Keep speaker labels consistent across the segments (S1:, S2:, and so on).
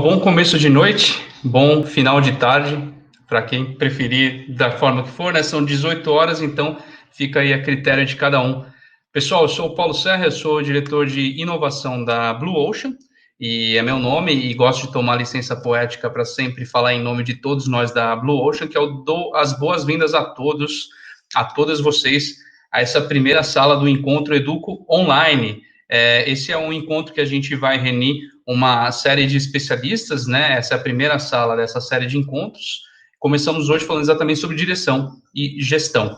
S1: Bom começo de noite, bom final de tarde, para quem preferir da forma que for, né? São 18 horas, então fica aí a critério de cada um. Pessoal, eu sou o Paulo Serra, eu sou diretor de inovação da Blue Ocean, e é meu nome, e gosto de tomar licença poética para sempre falar em nome de todos nós da Blue Ocean, que eu dou as boas-vindas a todos, a todas vocês, a essa primeira sala do Encontro Educo Online. Esse é um encontro que a gente vai reunir uma série de especialistas, né? Essa é a primeira sala dessa série de encontros. Começamos hoje falando exatamente sobre direção e gestão.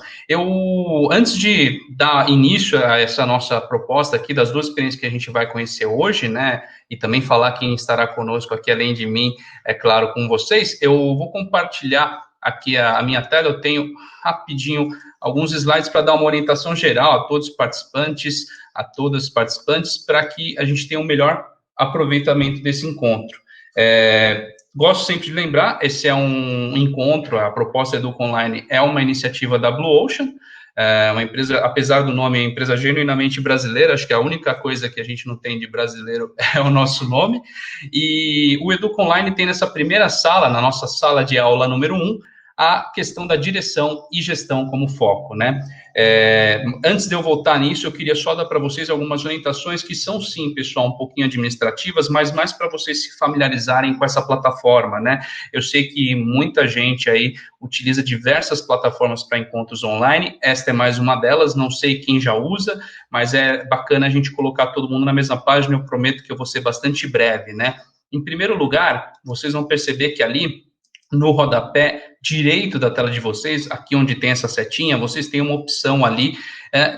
S1: Antes de dar início a essa nossa proposta aqui, das duas experiências que a gente vai conhecer hoje, né? E também falar quem estará conosco aqui, além de mim, é claro, com vocês, eu vou compartilhar aqui a minha tela. Eu tenho rapidinho alguns slides para dar uma orientação geral a todos os participantes, a todas as participantes, para que a gente tenha um melhor aproveitamento desse encontro. Gosto sempre de lembrar, esse é um encontro, a proposta Educa Online é uma iniciativa da Blue Ocean, uma empresa, apesar do nome, é uma empresa genuinamente brasileira. Acho que a única coisa que a gente não tem de brasileiro é o nosso nome, e o Educa Online tem nessa primeira sala, na nossa sala de aula número 1, a questão da direção e gestão como foco, né? Antes de eu voltar nisso, eu queria só dar para vocês algumas orientações que são, sim, pessoal, um pouquinho administrativas, mas mais para vocês se familiarizarem com essa plataforma, né? Eu sei que muita gente aí utiliza diversas plataformas para encontros online, esta é mais uma delas, não sei quem já usa, mas é bacana a gente colocar todo mundo na mesma página. Eu prometo que eu vou ser bastante breve, né? Em primeiro lugar, vocês vão perceber que ali, no rodapé direito da tela de vocês, aqui onde tem essa setinha, vocês têm uma opção ali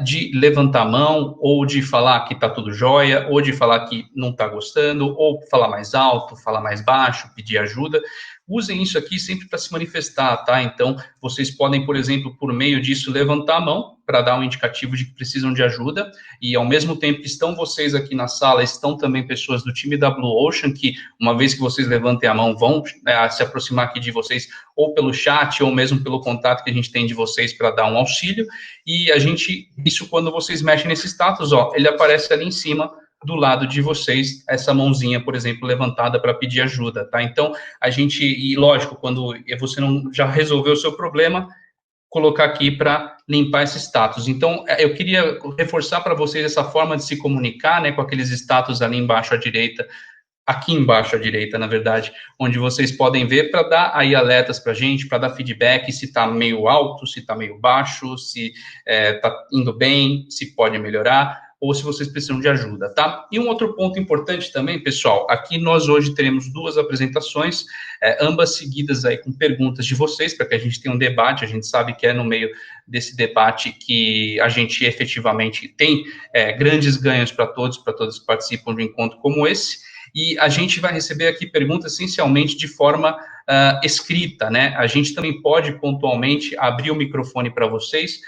S1: de levantar a mão, ou de falar que está tudo jóia, ou de falar que não está gostando, ou falar mais alto, falar mais baixo, pedir ajuda. Usem isso aqui sempre para se manifestar, tá? Então, vocês podem, por exemplo, por meio disso, levantar a mão para dar um indicativo de que precisam de ajuda, e ao mesmo tempo que estão vocês aqui na sala, estão também pessoas do time da Blue Ocean, que uma vez que vocês levantem a mão, vão se aproximar aqui de vocês, ou pelo chat, ou mesmo pelo contato que a gente tem de vocês para dar um auxílio. E isso quando vocês mexem nesse status, ó, ele aparece ali em cima, do lado de vocês, essa mãozinha, por exemplo, levantada para pedir ajuda, tá? Então, e lógico, quando você não já resolveu o seu problema, colocar aqui para limpar esse status. Então, eu queria reforçar para vocês essa forma de se comunicar, né, com aqueles status ali embaixo à direita, aqui embaixo à direita, na verdade, onde vocês podem ver para dar aí alertas para a gente, para dar feedback, se está meio alto, se está meio baixo, se está indo bem, se pode melhorar, ou se vocês precisam de ajuda, tá? E um outro ponto importante também, pessoal, aqui nós hoje teremos duas apresentações, ambas seguidas aí com perguntas de vocês, para que a gente tenha um debate. A gente sabe que é no meio desse debate que a gente efetivamente tem grandes ganhos para todos que participam de um encontro como esse. E a gente vai receber aqui perguntas essencialmente de forma escrita, né? A gente também pode pontualmente abrir o microfone para vocês.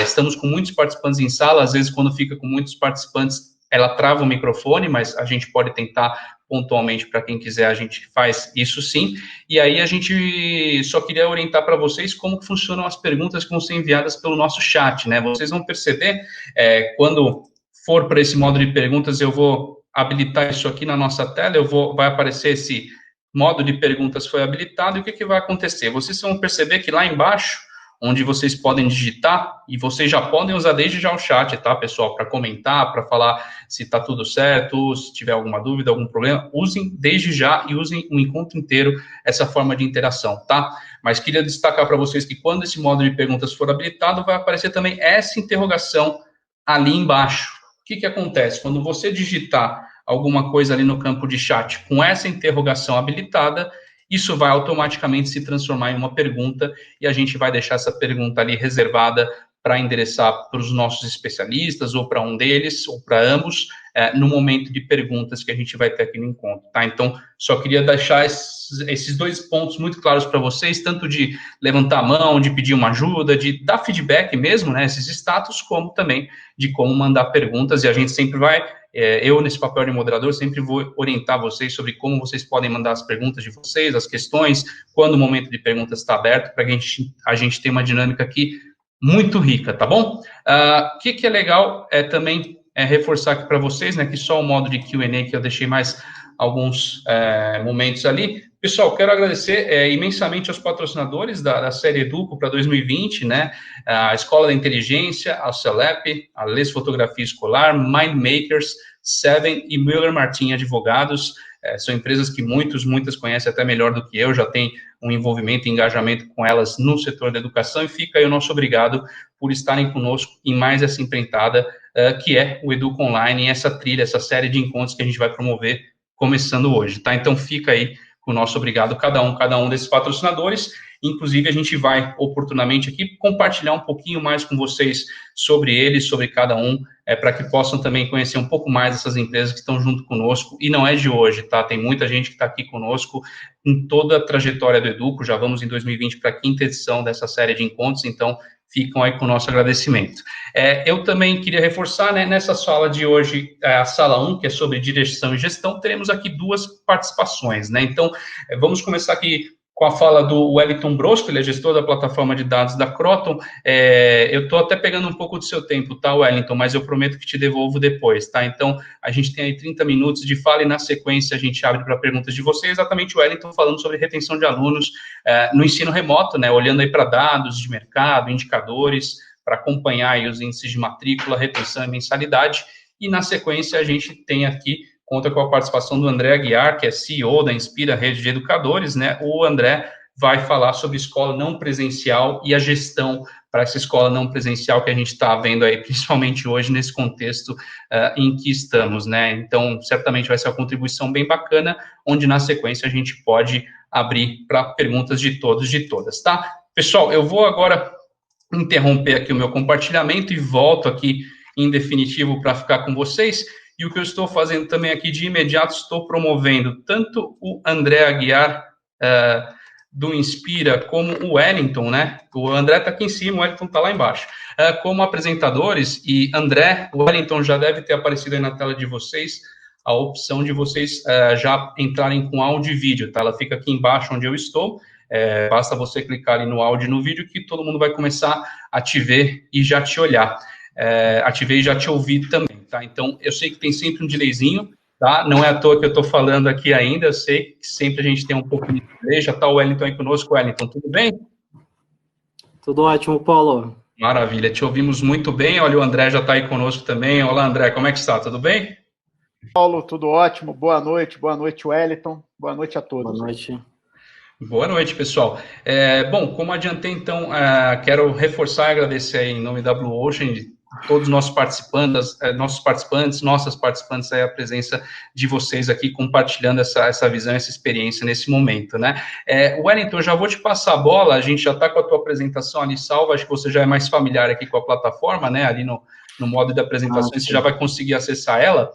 S1: Estamos com muitos participantes em sala, às vezes quando fica com muitos participantes, ela trava o microfone, mas a gente pode tentar pontualmente. Para quem quiser, a gente faz isso sim. E aí a gente só queria orientar para vocês como funcionam as perguntas que vão ser enviadas pelo nosso chat, né? Vocês vão perceber, quando for para esse modo de perguntas, eu vou habilitar isso aqui na nossa tela, vai aparecer esse modo de perguntas foi habilitado, e o que vai acontecer? Vocês vão perceber que lá embaixo, onde vocês podem digitar, e vocês já podem usar desde já o chat, tá, pessoal, para comentar, para falar se está tudo certo, se tiver alguma dúvida, algum problema, usem desde já, e usem o encontro inteiro essa forma de interação, tá? Mas queria destacar para vocês que quando esse modo de perguntas for habilitado, vai aparecer também essa interrogação ali embaixo. O que acontece? Quando você digitar alguma coisa ali no campo de chat com essa interrogação habilitada, isso vai automaticamente se transformar em uma pergunta, e a gente vai deixar essa pergunta ali reservada para endereçar para os nossos especialistas, ou para um deles, ou para ambos, no momento de perguntas que a gente vai ter aqui no encontro, tá? Então, só queria deixar esses dois pontos muito claros para vocês, tanto de levantar a mão, de pedir uma ajuda, de dar feedback mesmo, né, esses status, como também de como mandar perguntas. E a gente sempre vai, eu nesse papel de moderador, sempre vou orientar vocês sobre como vocês podem mandar as perguntas de vocês, as questões, quando o momento de perguntas está aberto, para que a gente tenha uma dinâmica aqui muito rica, tá bom? O que é legal também reforçar aqui para vocês, né, que só o modo de Q&A que eu deixei mais alguns momentos ali. Pessoal, quero agradecer imensamente aos patrocinadores da série Educo para 2020, né? A Escola da Inteligência, a CELEP, a Les Fotografia Escolar, Mindmakers, Seven e Müller Martin Advogados. São empresas que muitas conhecem até melhor do que eu, já tem um envolvimento e engajamento com elas no setor da educação, e fica aí o nosso obrigado por estarem conosco em mais essa empreitada, que é o Educo Online, e essa trilha, essa série de encontros que a gente vai promover começando hoje, tá? Então fica aí o nosso obrigado cada um desses patrocinadores. Inclusive, a gente vai, oportunamente aqui, compartilhar um pouquinho mais com vocês sobre eles, sobre cada um, para que possam também conhecer um pouco mais dessas empresas que estão junto conosco, e não é de hoje, tá? Tem muita gente que está aqui conosco em toda a trajetória do Educo, já vamos em 2020 para a 5ª edição dessa série de encontros, então ficam aí com o nosso agradecimento. Eu também queria reforçar, né, nessa sala de hoje, a sala 1, que é sobre direção e gestão, teremos aqui 2 participações, né? Então, vamos começar aqui com a fala do Wellington Brosco, ele é gestor da plataforma de dados da Croton. Eu estou até pegando um pouco do seu tempo, tá, Wellington, mas eu prometo que te devolvo depois, tá? Então, a gente tem aí 30 minutos de fala e, na sequência, a gente abre para perguntas de vocês, exatamente o Wellington falando sobre retenção de alunos no ensino remoto, né, olhando aí para dados de mercado, indicadores, para acompanhar aí os índices de matrícula, retenção e mensalidade, e, na sequência, a gente tem aqui conta com a participação do André Aguiar, que é CEO da Inspira Rede de Educadores, né? O André vai falar sobre escola não presencial e a gestão para essa escola não presencial que a gente está vendo aí, principalmente hoje, nesse contexto em que estamos, né? Então, certamente vai ser uma contribuição bem bacana, onde, na sequência, a gente pode abrir para perguntas de todos e de todas, tá? Pessoal, eu vou agora interromper aqui o meu compartilhamento e volto aqui, em definitivo, para ficar com vocês. E o que eu estou fazendo também aqui de imediato, estou promovendo tanto o André Aguiar, do Inspira, como o Wellington, né? O André está aqui em cima, o Wellington está lá embaixo. Como apresentadores, e André, o Wellington já deve ter aparecido aí na tela de vocês, a opção de vocês já entrarem com áudio e vídeo, tá? Ela fica aqui embaixo onde eu estou. Basta você clicar ali no áudio e no vídeo que todo mundo vai começar a te ver e já te olhar. A te ver e já te ouvir também, tá? Então, eu sei que tem sempre um delayzinho, tá? Não é à toa que eu estou falando aqui ainda, eu sei que sempre a gente tem um pouco de delay. Já está o Wellington aí conosco. Wellington, tudo bem?
S2: Tudo ótimo, Paulo.
S1: Maravilha, te ouvimos muito bem. Olha, o André já está aí conosco também. Olá, André, como é que está? Tudo bem?
S3: Paulo, tudo ótimo. Boa noite, Wellington. Boa noite a todos.
S2: Boa noite.
S1: Boa noite, pessoal. Bom, como adiantei, então, quero reforçar e agradecer aí, em nome da Blue Ocean, todos os nossos participantes, nossas participantes, aí, a presença de vocês aqui, compartilhando essa visão, essa experiência nesse momento, né? Wellington, eu já vou te passar a bola, a gente já está com a tua apresentação ali salva, acho que você já é mais familiar aqui com a plataforma, né? Ali no modo de apresentações, você já vai conseguir acessar ela.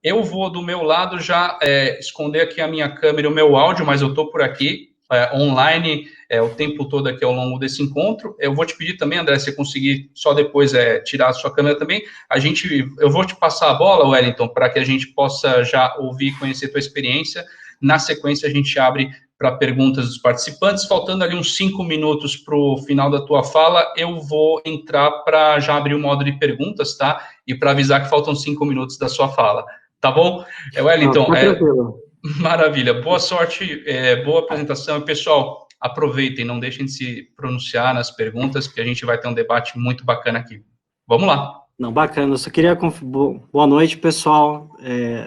S1: Eu vou, do meu lado, já esconder aqui a minha câmera e o meu áudio, mas eu estou por aqui, online, o tempo todo aqui ao longo desse encontro. Eu vou te pedir também, André, se você conseguir só depois tirar a sua câmera também, eu vou te passar a bola, Wellington, para que a gente possa já ouvir e conhecer a tua experiência. Na sequência, a gente abre para perguntas dos participantes. Faltando ali uns 5 minutos para o final da tua fala, eu vou entrar para já abrir o modo de perguntas, tá? E para avisar que faltam 5 minutos da sua fala. Tá bom? Wellington, maravilha. Boa sorte, boa apresentação. E, pessoal, aproveitem, não deixem de se pronunciar nas perguntas, que a gente vai ter um debate muito bacana aqui. Vamos lá.
S2: Não, bacana. Eu só queria... Boa noite, pessoal.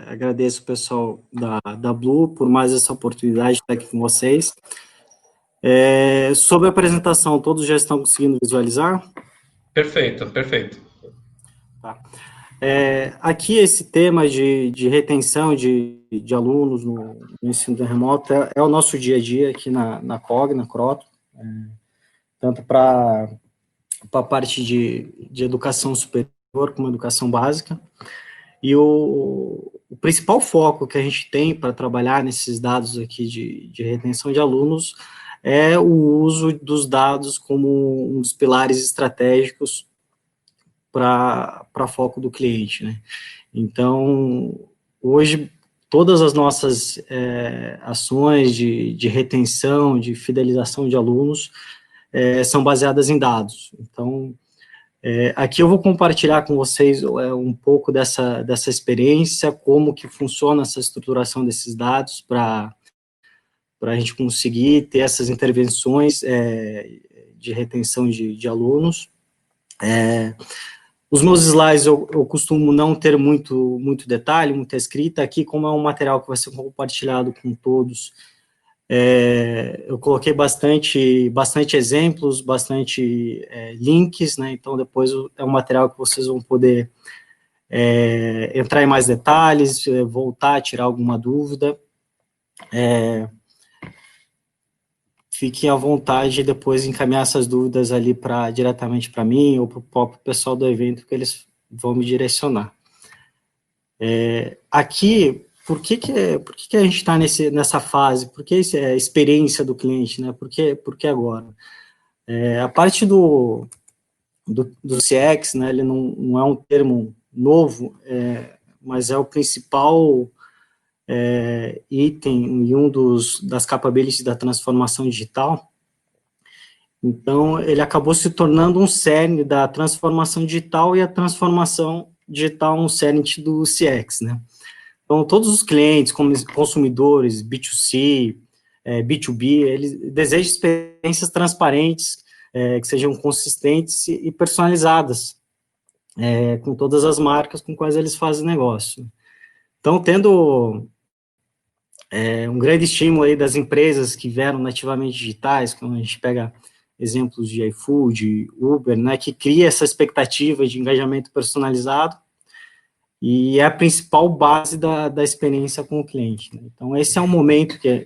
S2: Agradeço o pessoal da Blue por mais essa oportunidade de estar aqui com vocês. Sobre a apresentação, todos já estão conseguindo visualizar?
S1: Perfeito, perfeito.
S2: Tá. Aqui esse tema de retenção de alunos no ensino remoto é o nosso dia a dia aqui na COG, na Croton, tanto para a parte de educação superior como educação básica. E o principal foco que a gente tem para trabalhar nesses dados aqui de retenção de alunos é o uso dos dados como um dos pilares estratégicos para foco do cliente, né? Então, hoje, todas as nossas ações de retenção, de fidelização de alunos, são baseadas em dados. Então, Aqui eu vou compartilhar com vocês um pouco dessa experiência, como que funciona essa estruturação desses dados para a gente conseguir ter essas intervenções de retenção de alunos. Os meus slides eu costumo não ter muito detalhe, muita escrita. Aqui, como é um material que vai ser compartilhado com todos, eu coloquei bastante exemplos, bastante links, né? Então, depois é um material que vocês vão poder entrar em mais detalhes, voltar, tirar alguma dúvida. Fiquem à vontade de depois encaminhar essas dúvidas ali diretamente para mim ou para o próprio pessoal do evento, que eles vão me direcionar. Aqui, por que a gente está nessa fase? Por que isso é a experiência do cliente, né? Por que agora? A parte do CX, né, ele não é um termo novo, mas é o principal item e das capabilities da transformação digital. Então, ele acabou se tornando um cerne da transformação digital, e a transformação digital um cerne do CX, né? Então, todos os clientes, como consumidores, B2C, B2B, eles desejam experiências transparentes, que sejam consistentes e personalizadas, com todas as marcas com quais eles fazem negócio. Então, tendo um grande estímulo aí das empresas que vieram nativamente digitais, quando a gente pega exemplos de iFood, Uber, né, que cria essa expectativa de engajamento personalizado, e é a principal base da experiência com o cliente, né? Então, esse é um momento que a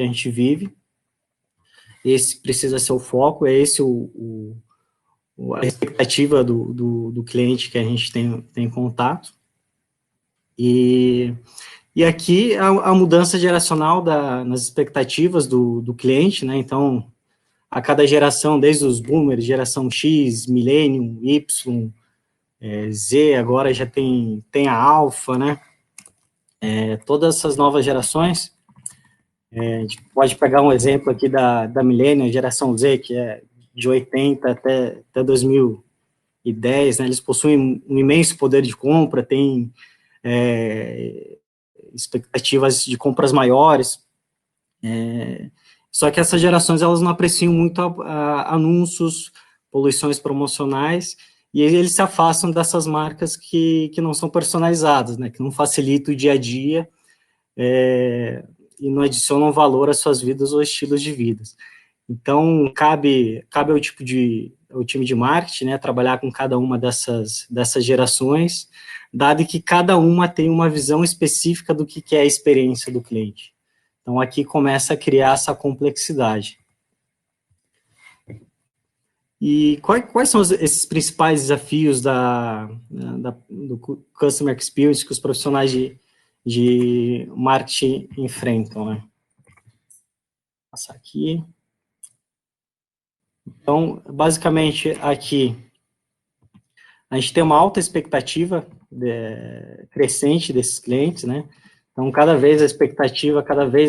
S2: gente vive, esse precisa ser o foco, é esse a expectativa do cliente que a gente tem contato. E aqui a mudança geracional nas expectativas do cliente, né? Então, a cada geração, desde os boomers, geração X, Millennium, Y, Z, agora já tem a Alpha, né? Todas essas novas gerações, a gente pode pegar um exemplo aqui da Millennium, geração Z, que é de 80 até 2010, né? Eles possuem um imenso poder de compra, têm expectativas de compras maiores, só que essas gerações, elas não apreciam muito anúncios, poluições promocionais, e eles se afastam dessas marcas que não são personalizadas, né, que não facilitam o dia a dia, e não adicionam valor às suas vidas ou estilos de vida. Então, cabe ao time de marketing, né, trabalhar com cada uma dessas gerações, dado que cada uma tem uma visão específica do que é a experiência do cliente. Então, aqui começa a criar essa complexidade. E quais são esses principais desafios do Customer Experience que os profissionais de marketing enfrentam, né? Vou passar aqui. Então, basicamente, aqui, a gente tem uma alta expectativa crescente desses clientes, né? Então, cada vez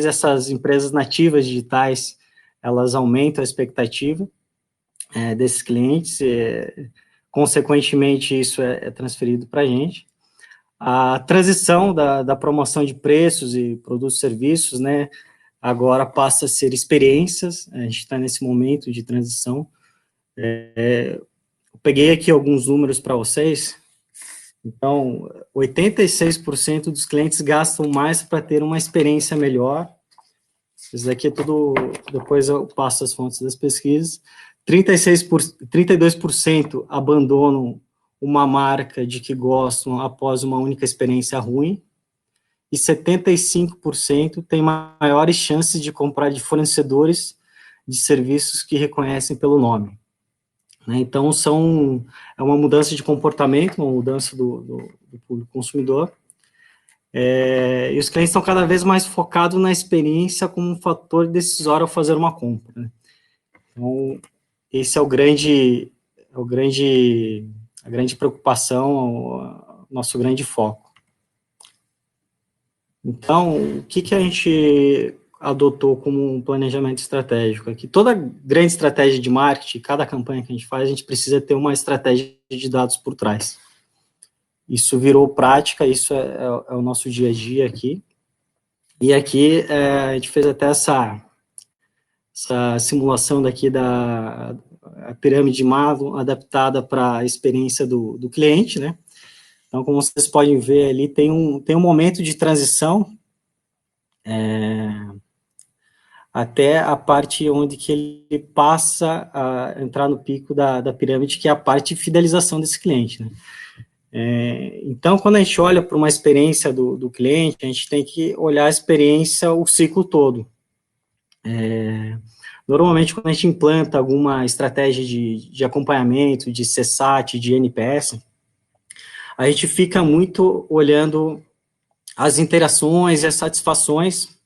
S2: essas empresas nativas digitais, elas aumentam a expectativa desses clientes, consequentemente, isso é transferido para a gente. A transição da promoção de preços e produtos e serviços, né, agora passa a ser experiências, a gente está nesse momento de transição. Eu peguei aqui alguns números para vocês. Então, 86% dos clientes gastam mais para ter uma experiência melhor. Isso daqui é tudo, depois eu passo as fontes das pesquisas. 32% abandonam uma marca de que gostam após uma única experiência ruim, e 75% têm maiores chances de comprar de fornecedores de serviços que reconhecem pelo nome. Então, é uma mudança de comportamento, uma mudança do público consumidor, e os clientes estão cada vez mais focados na experiência como um fator decisório ao fazer uma compra, né? Então, esse é a grande preocupação, o nosso grande foco. Então, o que a gente adotou como um planejamento estratégico. Aqui, toda grande estratégia de marketing, cada campanha que a gente faz, a gente precisa ter uma estratégia de dados por trás. Isso virou prática, isso é o nosso dia a dia aqui. E aqui a gente fez até essa simulação daqui da pirâmide de Maslow adaptada para a experiência do cliente, né? Então, como vocês podem ver ali, tem um momento de transição até a parte onde que ele passa a entrar no pico da pirâmide, que é a parte de fidelização desse cliente, né? Então, quando a gente olha para uma experiência do cliente, a gente tem que olhar a experiência, o ciclo todo. Normalmente, quando a gente implanta alguma estratégia de acompanhamento, de CSAT, de NPS, a gente fica muito olhando as interações e as satisfações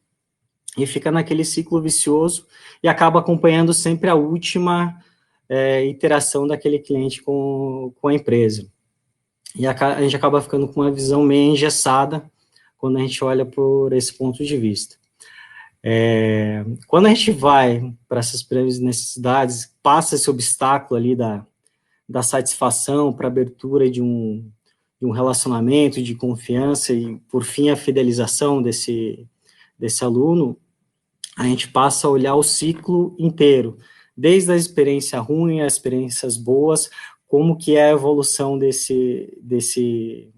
S2: e fica naquele ciclo vicioso e acaba acompanhando sempre a última interação daquele cliente com a empresa. E a gente acaba ficando com uma visão meio engessada quando a gente olha por esse ponto de vista. Quando a gente vai para essas primeiras necessidades, passa esse obstáculo ali da satisfação para abertura de um relacionamento, de confiança e, por fim, a fidelização desse aluno, a gente passa a olhar o ciclo inteiro, desde a experiência ruim às experiências boas, como que é a evolução desse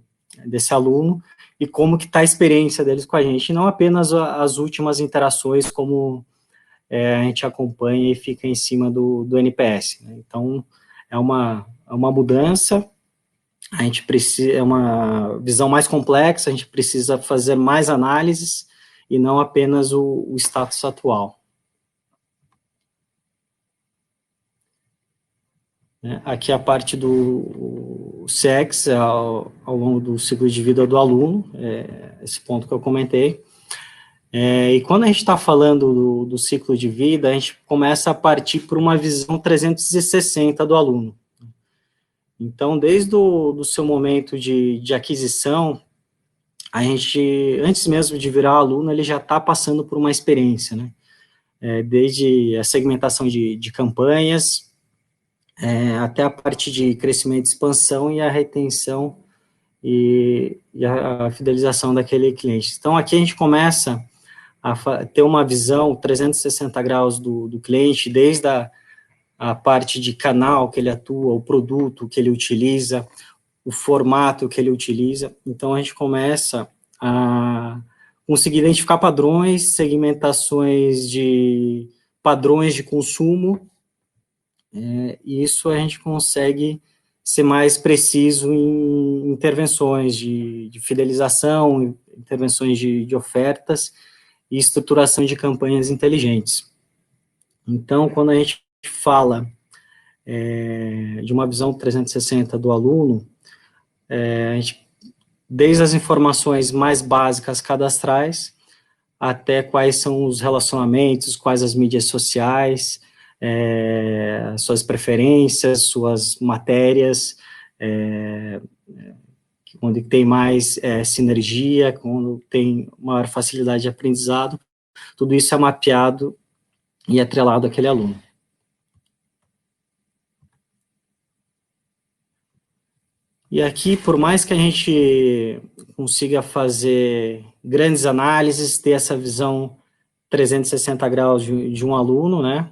S2: aluno e como que está a experiência deles com a gente, e não apenas as últimas interações, como a gente acompanha e fica em cima do NPS, né? Então, é uma mudança, a gente precisa, é uma visão mais complexa, a gente precisa fazer mais análises e não apenas o status atual. Aqui a parte do CX, ao longo do ciclo de vida do aluno, esse ponto que eu comentei. E quando a gente está falando do ciclo de vida, a gente começa a partir por uma visão 360 do aluno. Então, desde o seu momento de aquisição, a gente, antes mesmo de virar aluno, ele já está passando por uma experiência, né? Desde a segmentação de campanhas, até a parte de crescimento e expansão e a retenção e a fidelização daquele cliente. Então, aqui a gente começa a ter uma visão 360 graus do cliente, desde a parte de canal que ele atua, o produto que ele utiliza, o formato que ele utiliza. Então, a gente começa a conseguir identificar padrões, segmentações de padrões de consumo, e isso a gente consegue ser mais preciso em intervenções de fidelização, intervenções de ofertas e estruturação de campanhas inteligentes. Então, quando a gente fala de uma visão 360 do aluno, a gente, desde as informações mais básicas cadastrais, até quais são os relacionamentos, quais as mídias sociais, suas preferências, suas matérias, onde tem mais sinergia, quando tem maior facilidade de aprendizado, tudo isso é mapeado e atrelado àquele aluno. E aqui, por mais que a gente consiga fazer grandes análises, ter essa visão 360 graus de um aluno, né,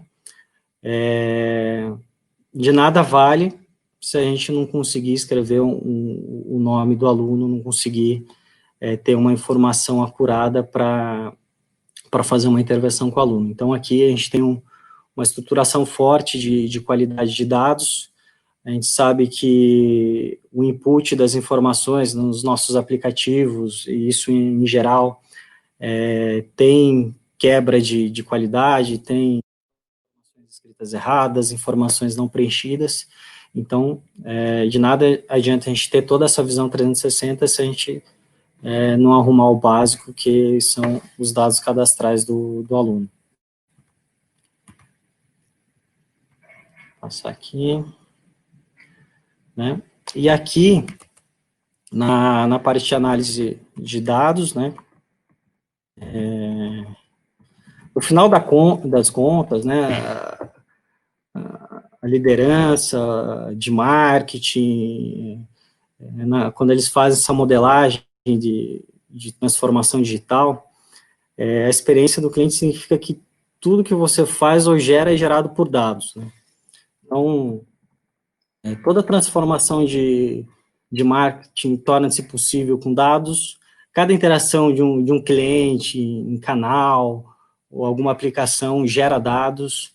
S2: de nada vale se a gente não conseguir escrever o nome do aluno, não conseguir ter uma informação acurada para fazer uma intervenção com o aluno. Então, aqui a gente tem uma estruturação forte de qualidade de dados. A gente sabe que o input das informações nos nossos aplicativos, e isso em geral, tem quebra de qualidade, tem escritas erradas, informações não preenchidas. Então, de nada adianta a gente ter toda essa visão 360 se a gente não arrumar o básico, que são os dados cadastrais do aluno. Vou passar aqui. Né? E aqui, na parte de análise de dados, né, No final das contas, né, a liderança de marketing, quando eles fazem essa modelagem de transformação digital, a experiência do cliente significa que tudo que você faz ou gera é gerado por dados, né? Então, toda transformação de marketing torna-se possível com dados. Cada interação de um cliente em canal ou alguma aplicação gera dados.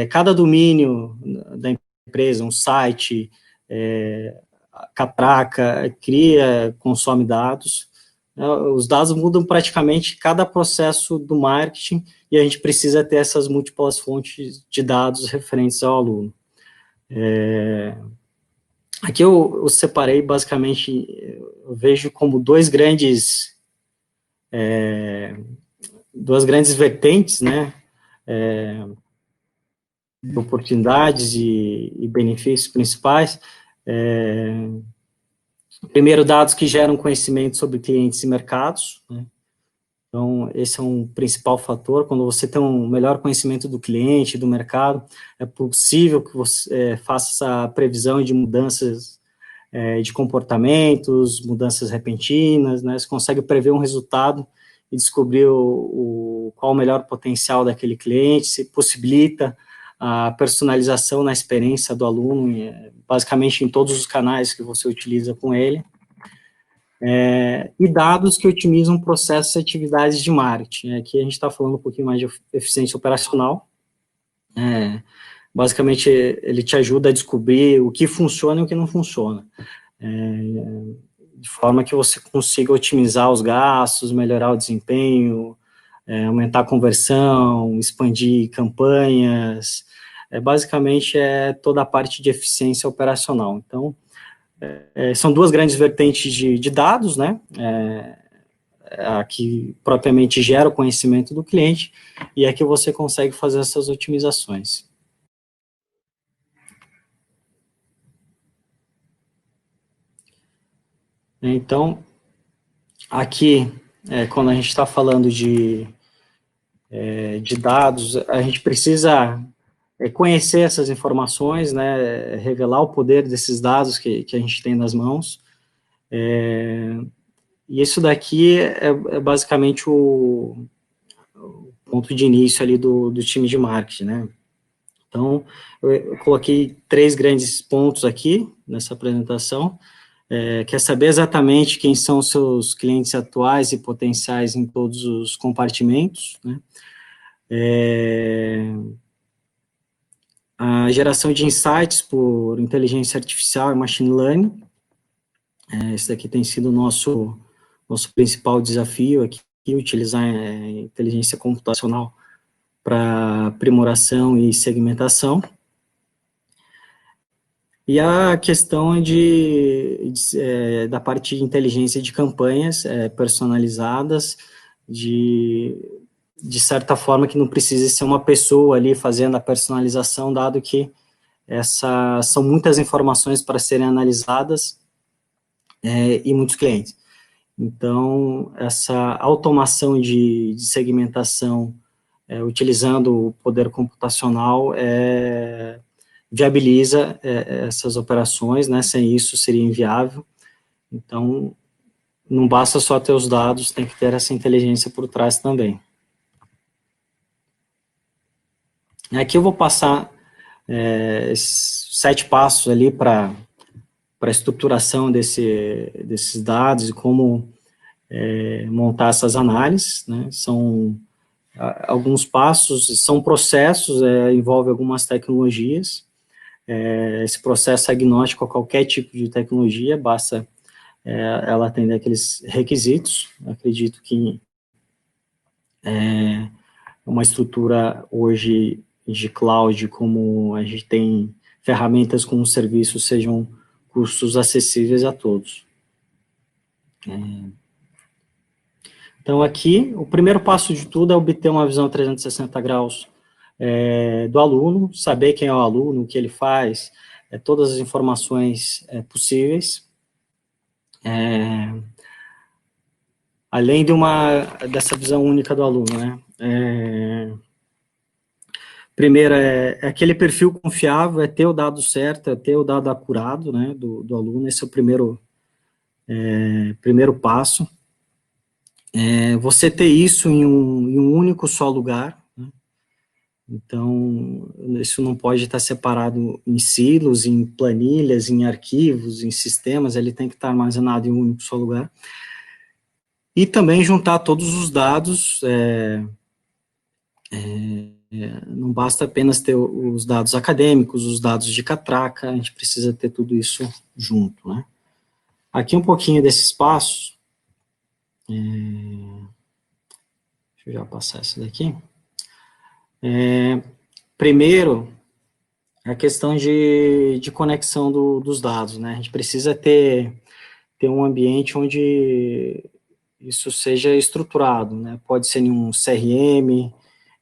S2: Cada domínio da empresa, um site, catraca, consome dados. Os dados mudam praticamente cada processo do marketing e a gente precisa ter essas múltiplas fontes de dados referentes ao aluno. Aqui eu separei, basicamente, eu vejo como duas grandes vertentes, né, oportunidades e benefícios principais. Primeiro, dados que geram conhecimento sobre clientes e mercados, né? Então, esse é um principal fator. Quando você tem um melhor conhecimento do cliente, do mercado, é possível que você faça essa previsão de mudanças de comportamentos, mudanças repentinas, né? Você consegue prever um resultado e descobrir qual o melhor potencial daquele cliente, se possibilita a personalização na experiência do aluno, basicamente em todos os canais que você utiliza com ele. E dados que otimizam processos e atividades de marketing. Aqui a gente está falando um pouquinho mais de eficiência operacional. Basicamente, ele te ajuda a descobrir o que funciona e o que não funciona, de forma que você consiga otimizar os gastos, melhorar o desempenho, aumentar a conversão, expandir campanhas. Basicamente, toda a parte de eficiência operacional. Então, são duas grandes vertentes de dados, né? A que propriamente gera o conhecimento do cliente, e é que você consegue fazer essas otimizações. Então, aqui, quando a gente está falando de dados, a gente precisa conhecer essas informações, né, revelar o poder desses dados que a gente tem nas mãos. E isso daqui é basicamente o ponto de início ali do time de marketing, né? Então, eu coloquei 3 grandes pontos aqui nessa apresentação. Quer saber exatamente quem são os seus clientes atuais e potenciais em todos os compartimentos, né? A geração de insights por inteligência artificial e machine learning. Esse daqui tem sido o nosso principal desafio aqui, utilizar a inteligência computacional para aprimoração e segmentação. E a questão da parte de inteligência de campanhas personalizadas, de certa forma que não precisa ser uma pessoa ali fazendo a personalização, dado que são muitas informações para serem analisadas e muitos clientes. Então, essa automação de segmentação utilizando o poder computacional viabiliza essas operações, né? Sem isso seria inviável. Então, não basta só ter os dados, tem que ter essa inteligência por trás também. Aqui eu vou passar 7 passos ali para a estruturação desses dados e como montar essas análises, né? São alguns passos, são processos, envolve algumas tecnologias. Esse processo é agnóstico a qualquer tipo de tecnologia, basta ela atender aqueles requisitos. Acredito que uma estrutura hoje de cloud, como a gente tem ferramentas como serviços, sejam custos acessíveis a todos. Então, aqui, o primeiro passo de tudo é obter uma visão 360 graus do aluno, saber quem é o aluno, o que ele faz, todas as informações possíveis. Além dessa visão única do aluno, né? Primeiro, é aquele perfil confiável, é ter o dado certo, é ter o dado acurado, né, do aluno. Esse é o primeiro passo. Você ter isso em um único só lugar, né? Então, isso não pode estar separado em silos, em planilhas, em arquivos, em sistemas, ele tem que estar armazenado em um único só lugar. E também juntar todos os dados, não basta apenas ter os dados acadêmicos, os dados de catraca, a gente precisa ter tudo isso junto, né? Aqui um pouquinho desses passos, deixa eu já passar isso daqui. Primeiro, a questão de conexão dos dados, né? A gente precisa ter um ambiente onde isso seja estruturado, né? Pode ser em um CRM,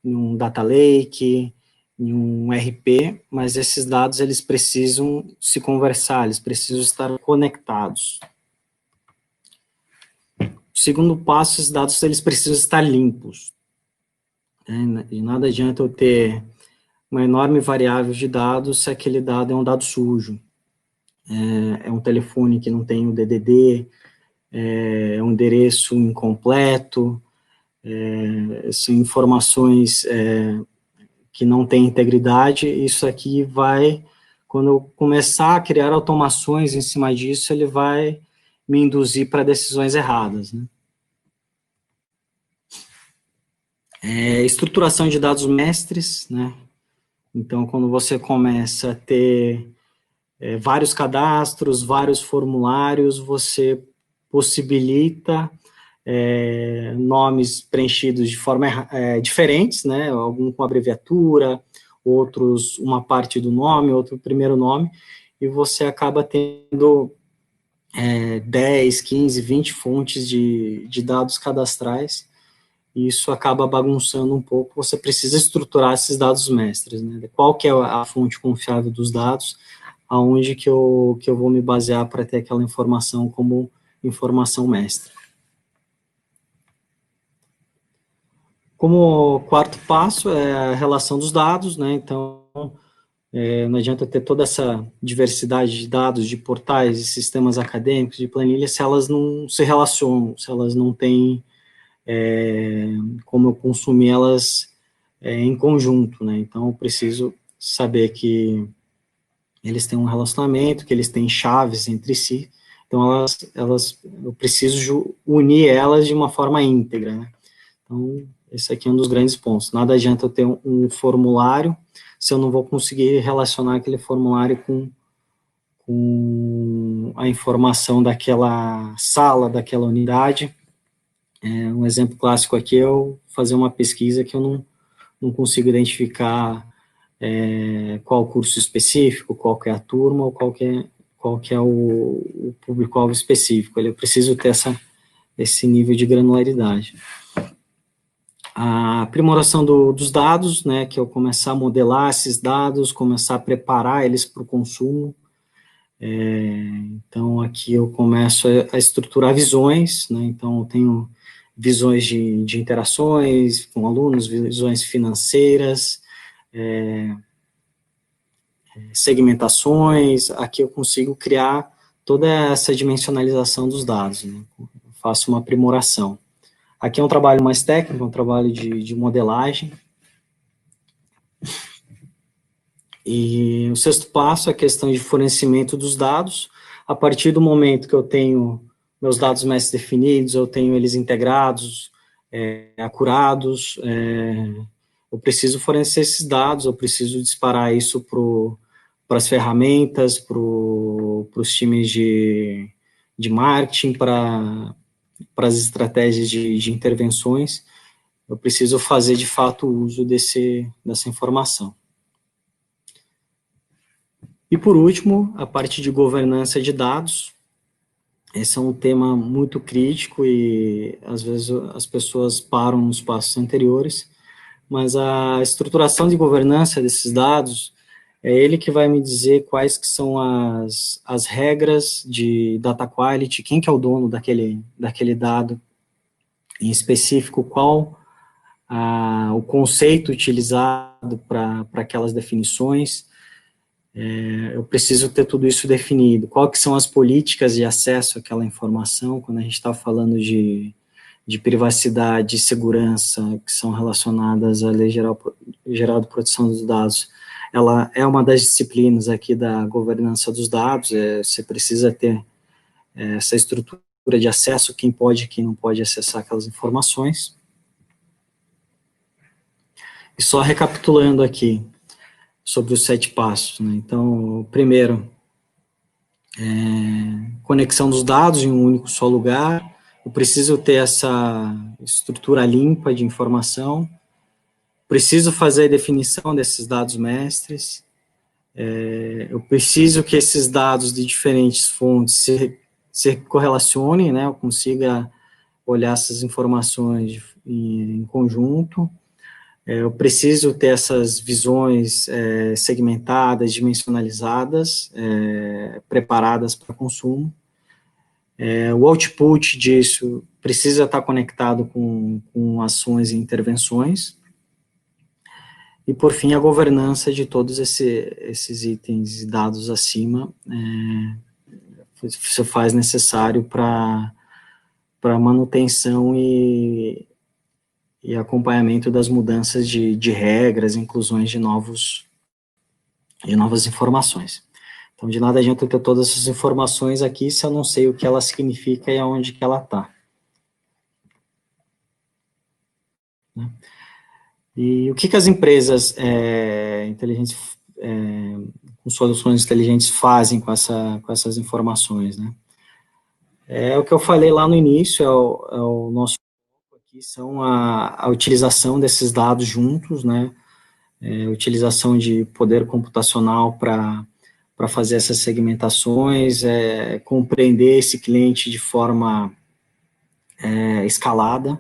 S2: em um data lake, em um RP, mas esses dados, eles precisam se conversar, eles precisam estar conectados. O segundo passo, esses dados, eles precisam estar limpos. E nada adianta eu ter uma enorme variável de dados se aquele dado é um dado sujo. É um telefone que não tem o DDD, é um endereço incompleto, são informações que não têm integridade. Isso aqui vai, quando eu começar a criar automações em cima disso, ele vai me induzir para decisões erradas, né? Estruturação de dados mestres, né? Então, quando você começa a ter vários cadastros, vários formulários, você possibilita nomes preenchidos de forma diferentes, né? Algum com abreviatura, outros uma parte do nome, outro primeiro nome, e você acaba tendo 10, 15, 20 fontes de dados cadastrais, e isso acaba bagunçando um pouco. Você precisa estruturar esses dados mestres, né? Qual que é a fonte confiável dos dados, aonde que eu vou me basear para ter aquela informação como informação mestre. Como quarto passo é a relação dos dados, né? Então, não adianta ter toda essa diversidade de dados, de portais, de sistemas acadêmicos, de planilhas, se elas não se relacionam, se elas não têm como eu consumir elas em conjunto, né? Então, eu preciso saber que eles têm um relacionamento, que eles têm chaves entre si, então eu preciso unir elas de uma forma íntegra, né? Então, esse aqui é um dos grandes pontos. Nada adianta eu ter um formulário se eu não vou conseguir relacionar aquele formulário com a informação daquela sala, daquela unidade. Um exemplo clássico aqui é eu fazer uma pesquisa que eu não consigo identificar qual curso específico, qual que é a turma, ou qual que é o público-alvo específico. Eu preciso ter esse nível de granularidade. A aprimoração dos dados, né, que é eu começar a modelar esses dados, começar a preparar eles para o consumo. Então, aqui eu começo a estruturar visões, né, então eu tenho visões de interações com alunos, visões financeiras, segmentações. Aqui eu consigo criar toda essa dimensionalização dos dados, né, faço uma aprimoração. Aqui é um trabalho mais técnico, um trabalho de modelagem. E o sexto passo é a questão de fornecimento dos dados. A partir do momento que eu tenho meus dados mais definidos, eu tenho eles integrados, acurados, eu preciso fornecer esses dados, eu preciso disparar isso para as ferramentas, para os times de marketing, para as estratégias de intervenções. Eu preciso fazer, de fato, o uso dessa informação. E, por último, a parte de governança de dados. Esse é um tema muito crítico e, às vezes, as pessoas param nos passos anteriores, mas a estruturação de governança desses dados é ele que vai me dizer quais que são as regras de data quality, quem que é o dono daquele dado, em específico, qual o conceito utilizado para aquelas definições. Eu preciso ter tudo isso definido. Qual que são as políticas de acesso àquela informação, quando a gente está falando de privacidade e segurança, que são relacionadas à Lei Geral de Proteção dos Dados. Ela é uma das disciplinas aqui da governança dos dados, você precisa ter essa estrutura de acesso, quem pode e quem não pode acessar aquelas informações. E só recapitulando aqui, sobre os 7 passos, né? Então, primeiro, conexão dos dados em um único só lugar. Eu preciso ter essa estrutura limpa de informação, preciso fazer a definição desses dados mestres, eu preciso que esses dados de diferentes fontes se correlacionem, né, eu consiga olhar essas informações em conjunto, eu preciso ter essas visões segmentadas, dimensionalizadas, preparadas para consumo. O output disso precisa estar conectado com ações e intervenções. E, por fim, a governança de todos esses itens e dados acima, se faz necessário para manutenção e acompanhamento das mudanças de regras, inclusões de novas informações. Então, de nada adianta eu ter todas essas informações aqui se eu não sei o que ela significa e aonde que ela está. Né? E o que as empresas inteligentes, com soluções inteligentes fazem com essas informações, né? O que eu falei lá no início, é o nosso foco aqui, são a utilização desses dados juntos, né? Utilização de poder computacional para fazer essas segmentações, compreender esse cliente de forma escalada,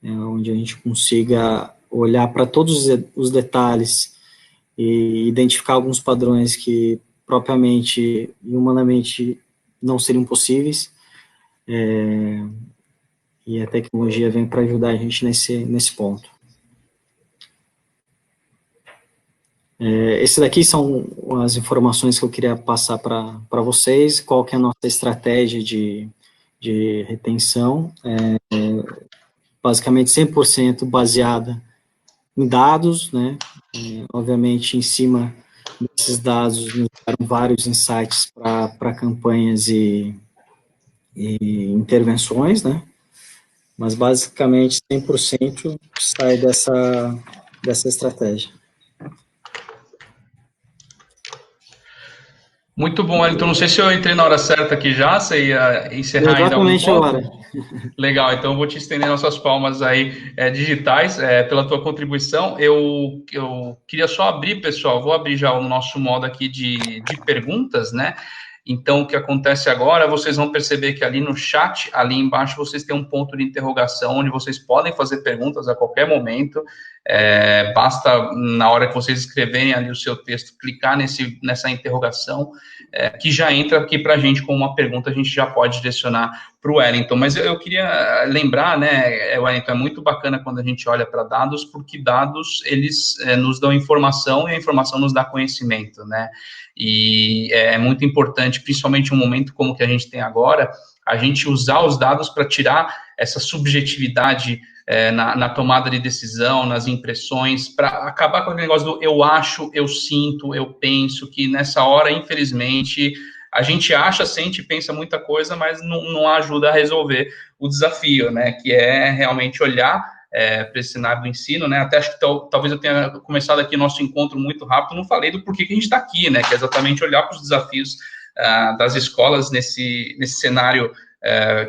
S2: onde a gente consiga olhar para todos os detalhes e identificar alguns padrões que propriamente e humanamente não seriam possíveis, e a tecnologia vem para ajudar a gente nesse ponto. Esse daqui são as informações que eu queria passar para vocês, qual que é a nossa estratégia de retenção, basicamente 100% baseada em dados, né, obviamente em cima desses dados nos deram vários insights para campanhas e intervenções, né, mas basicamente 100% sai dessa estratégia.
S1: Muito bom, Wellington. Não sei se eu entrei na hora certa aqui já, você ia encerrar ainda algum ponto?
S2: Agora.
S1: Legal, então eu vou te estender nossas palmas aí digitais pela tua contribuição. Eu queria só abrir, pessoal, vou abrir já o nosso modo aqui de perguntas, né? Então, o que acontece agora, vocês vão perceber que ali no chat, ali embaixo, vocês têm um ponto de interrogação, onde vocês podem fazer perguntas a qualquer momento. Basta, na hora que vocês escreverem ali o seu texto, clicar nessa interrogação, que já entra aqui para a gente com uma pergunta, a gente já pode direcionar para o Wellington. Mas eu queria lembrar, né, Wellington, é muito bacana quando a gente olha para dados, porque dados, eles nos dão informação, e a informação nos dá conhecimento, né? E é muito importante, principalmente em um momento como que a gente tem agora, a gente usar os dados para tirar essa subjetividade na tomada de decisão, nas impressões, para acabar com aquele negócio do eu acho, eu sinto, eu penso, que nessa hora, infelizmente, a gente acha, sente, pensa muita coisa, mas não ajuda a resolver o desafio, né, que é realmente olhar para esse cenário do ensino, né, até acho que talvez eu tenha começado aqui nosso encontro muito rápido, não falei do porquê que a gente está aqui, né, que é exatamente olhar para os desafios das escolas nesse cenário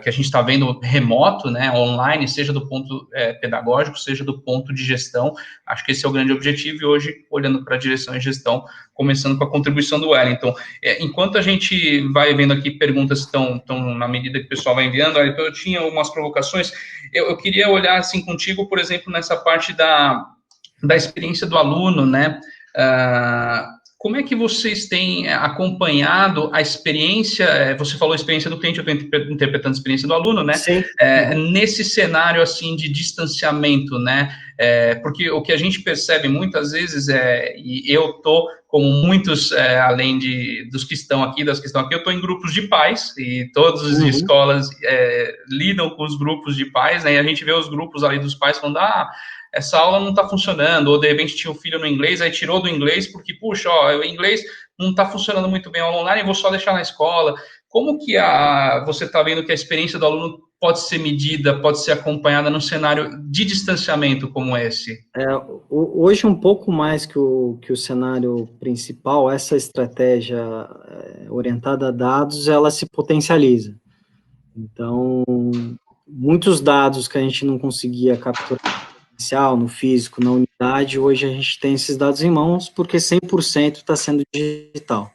S1: que a gente está vendo remoto, né, online, seja do ponto pedagógico, seja do ponto de gestão. Acho que esse é o grande objetivo, e hoje, olhando para a direção e gestão, começando com a contribuição do Wellington. Enquanto a gente vai vendo aqui perguntas que estão na medida que o pessoal vai enviando, eu tinha algumas provocações, eu queria olhar assim contigo, por exemplo, nessa parte da experiência do aluno, né, como é que vocês têm acompanhado a experiência, você falou a experiência do cliente, eu estou interpretando a experiência do aluno, né?
S2: Sim.
S1: Nesse cenário, assim, de distanciamento, né? Porque o que a gente percebe muitas vezes e eu estou, como muitos, além dos que estão aqui, das que estão aqui, eu estou em grupos de pais, e todas as escolas lidam com os grupos de pais, né? E a gente vê os grupos ali dos pais falando, essa aula não está funcionando, ou de repente tinha um filho no inglês, aí tirou do inglês, porque, puxa, o inglês não está funcionando muito bem ao online, vou só deixar na escola. Como que você está vendo que a experiência do aluno pode ser medida, pode ser acompanhada num cenário de distanciamento como esse?
S2: Hoje, um pouco mais que o cenário principal, essa estratégia orientada a dados, ela se potencializa. Então, muitos dados que a gente não conseguia capturar no físico, na unidade, hoje a gente tem esses dados em mãos, porque 100% está sendo digital.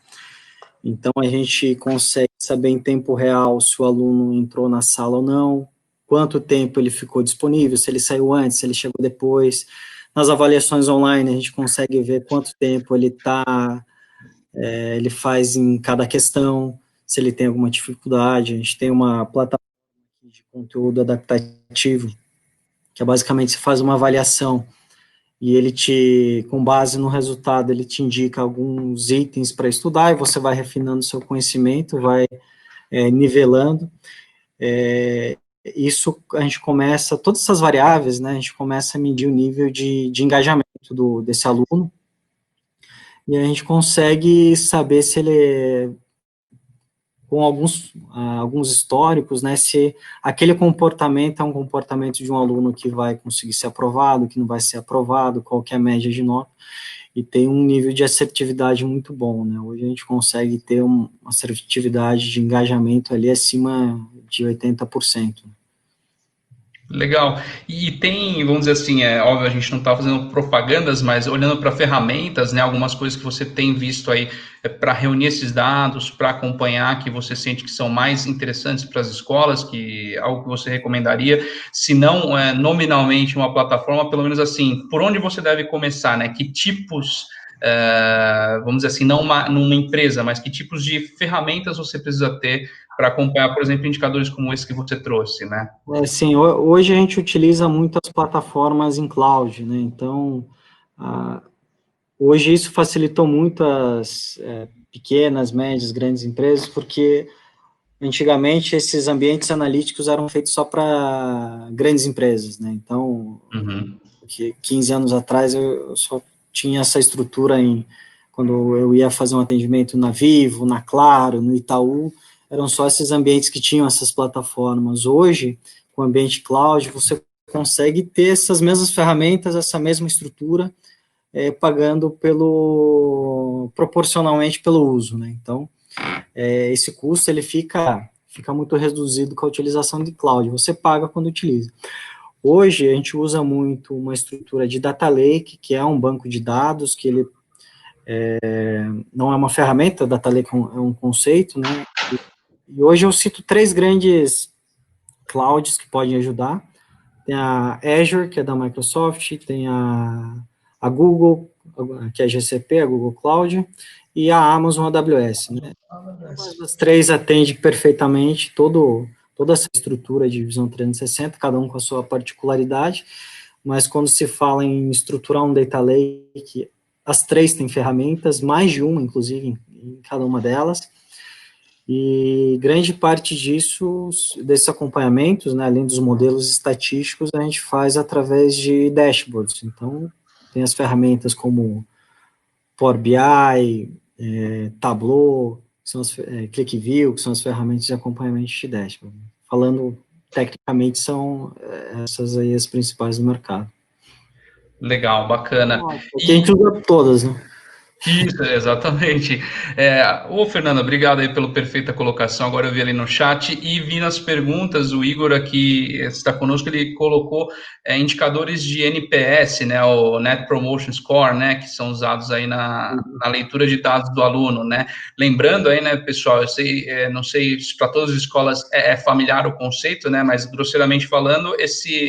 S2: Então, a gente consegue saber em tempo real se o aluno entrou na sala ou não, quanto tempo ele ficou disponível, se ele saiu antes, se ele chegou depois. Nas avaliações online, a gente consegue ver quanto tempo ele faz em cada questão, se ele tem alguma dificuldade. A gente tem uma plataforma de conteúdo adaptativo, que é basicamente você faz uma avaliação e ele com base no resultado, ele te indica alguns itens para estudar, e você vai refinando seu conhecimento, vai nivelando. Isso a gente começa, todas essas variáveis, né, a gente começa a medir o nível de engajamento desse aluno, e a gente consegue saber se ele com alguns históricos, né, se aquele comportamento é um comportamento de um aluno que vai conseguir ser aprovado, que não vai ser aprovado, qual que é a média de nota, e tem um nível de assertividade muito bom, né, hoje a gente consegue ter uma assertividade de engajamento ali acima de 80%.
S1: Legal. E tem, vamos dizer assim, óbvio, a gente não está fazendo propagandas, mas olhando para ferramentas, né, algumas coisas que você tem visto aí para reunir esses dados, para acompanhar, que você sente que são mais interessantes para as escolas, que algo que você recomendaria, se não nominalmente uma plataforma, pelo menos assim, por onde você deve começar, né? Que tipos, vamos dizer assim, não numa empresa, mas que tipos de ferramentas você precisa ter para acompanhar, por exemplo, indicadores como esse que você trouxe, né?
S2: Sim, hoje a gente utiliza muitas plataformas em cloud, né, então, hoje isso facilitou muito as pequenas, médias, grandes empresas, porque antigamente esses ambientes analíticos eram feitos só para grandes empresas, né, então, 15 anos atrás eu só tinha essa estrutura quando eu ia fazer um atendimento na Vivo, na Claro, no Itaú, eram só esses ambientes que tinham essas plataformas. Hoje, com o ambiente cloud, você consegue ter essas mesmas ferramentas, essa mesma estrutura, pagando proporcionalmente pelo uso, né? Então, esse custo, ele fica muito reduzido com a utilização de cloud, você paga quando utiliza. Hoje, a gente usa muito uma estrutura de data lake, que é um banco de dados, que ele não é uma ferramenta, data lake é um conceito, né? E hoje eu cito 3 grandes clouds que podem ajudar. Tem a Azure, que é da Microsoft, tem a Google, que é a GCP, a Google Cloud, e a Amazon AWS, né? As 3 atendem perfeitamente toda essa estrutura de visão 360, cada um com a sua particularidade, mas quando se fala em estruturar um data lake, as 3 têm ferramentas, mais de uma, inclusive, em cada uma delas, e grande parte desses acompanhamentos, né, além dos modelos estatísticos, a gente faz através de dashboards. Então, tem as ferramentas como Power BI, Tableau, ClickView, que são as ferramentas de acompanhamento de dashboard. Falando tecnicamente, são essas aí as principais do mercado.
S1: Legal, bacana.
S2: Aqui a gente usa todas, né?
S1: Isso, exatamente. Fernando, obrigado aí pela perfeita colocação. Agora eu vi ali no chat e vi nas perguntas, o Igor aqui está conosco, ele colocou indicadores de NPS, né, o Net Promotion Score, né, que são usados aí na leitura de dados do aluno, né. Lembrando aí, né, pessoal, eu sei, não sei se para todas as escolas é familiar o conceito, né, mas grosseiramente falando,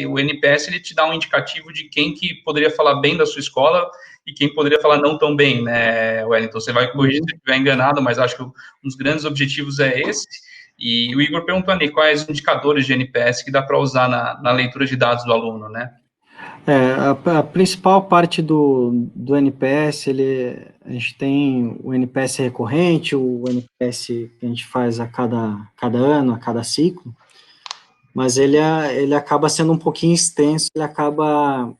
S1: o NPS ele te dá um indicativo de quem que poderia falar bem da sua escola e quem poderia falar não tão bem, né, Wellington? Você vai corrigir se eu estiver enganado, mas acho que um dos grandes objetivos é esse. E o Igor perguntou ali quais os indicadores de NPS que dá para usar na leitura de dados do aluno, né?
S2: A principal parte do NPS, a gente tem o NPS recorrente, o NPS que a gente faz a cada ano, a cada ciclo, mas ele acaba sendo um pouquinho extenso, ele acaba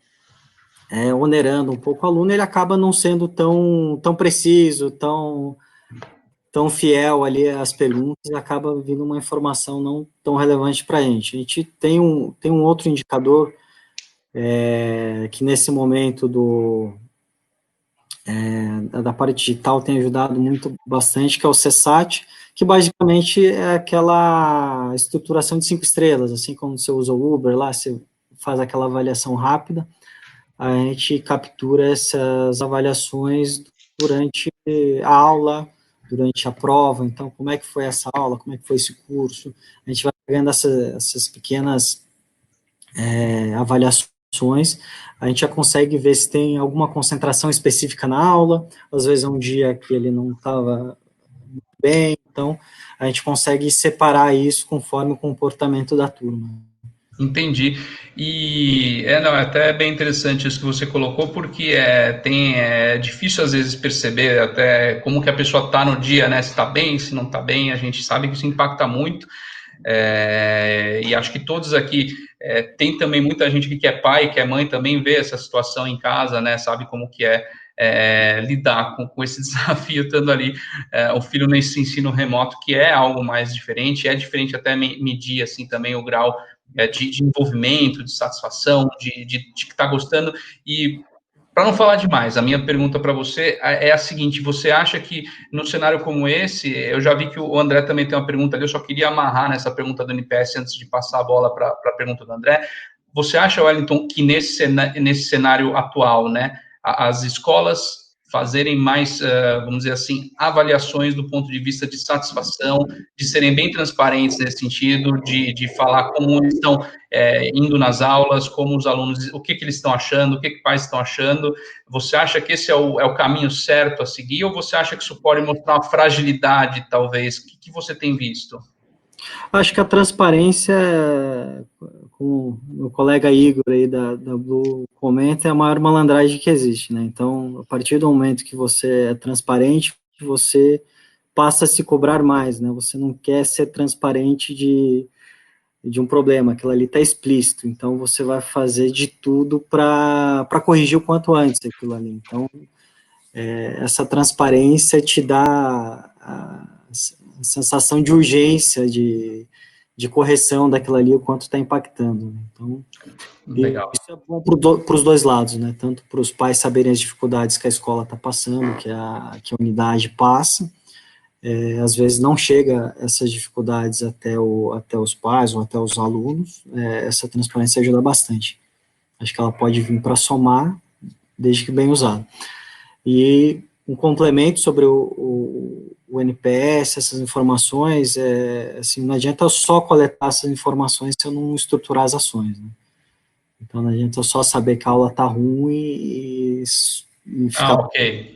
S2: onerando um pouco o aluno, ele acaba não sendo tão preciso, tão fiel ali às perguntas, acaba vindo uma informação não tão relevante para a gente. A gente tem um outro indicador que nesse momento da parte digital tem ajudado bastante, que é o CSAT, que basicamente é aquela estruturação de 5 estrelas, assim como você usa o Uber lá, você faz aquela avaliação rápida, a gente captura essas avaliações durante a aula, durante a prova, então como é que foi essa aula, como é que foi esse curso, a gente vai pegando essas pequenas avaliações, a gente já consegue ver se tem alguma concentração específica na aula, às vezes é um dia que ele não estava bem, então a gente consegue separar isso conforme o comportamento da turma.
S1: Entendi. E não, é até bem interessante isso que você colocou, porque é difícil às vezes perceber até como que a pessoa está no dia, né? Se está bem, se não está bem, a gente sabe que isso impacta muito. E acho que todos aqui tem também muita gente que é pai, que é mãe, também vê essa situação em casa, né? Sabe como que lidar com esse desafio, estando ali o filho nesse ensino remoto, que é algo mais diferente, é diferente até medir assim também o grau de envolvimento, de satisfação, de que está gostando. E para não falar demais, a minha pergunta para você é a seguinte: você acha que num cenário como esse, eu já vi que o André também tem uma pergunta ali, eu só queria amarrar nessa pergunta do NPS antes de passar a bola para a pergunta do André. Você acha, Wellington, que nesse cenário atual, né, as escolas fazerem mais, vamos dizer assim, avaliações do ponto de vista de satisfação, de serem bem transparentes nesse sentido, de falar como estão indo nas aulas, como os alunos, o que eles estão achando, o que pais estão achando? Você acha que esse é o caminho certo a seguir, ou você acha que isso pode mostrar uma fragilidade, talvez? O que você tem visto?
S2: Acho que a transparência, como o meu colega Igor aí da Blue comenta, é a maior malandragem que existe, né? Então, a partir do momento que você é transparente, você passa a se cobrar mais, né? Você não quer ser transparente de um problema, aquilo ali está explícito, então você vai fazer de tudo para corrigir o quanto antes aquilo ali. Então, essa transparência te dá a sensação de urgência, de correção daquilo ali, o quanto está impactando. Então,
S1: legal.
S2: Isso é bom para os dois lados, né? Tanto para os pais saberem as dificuldades que a escola está passando, que a unidade passa, às vezes não chega essas dificuldades até os pais ou até os alunos, essa transparência ajuda bastante. Acho que ela pode vir para somar, desde que bem usada. E um complemento sobre o NPS, essas informações, assim, não adianta eu só coletar essas informações se eu não estruturar as ações, né? Então não adianta eu só saber que a aula está ruim e ficar...
S1: ok.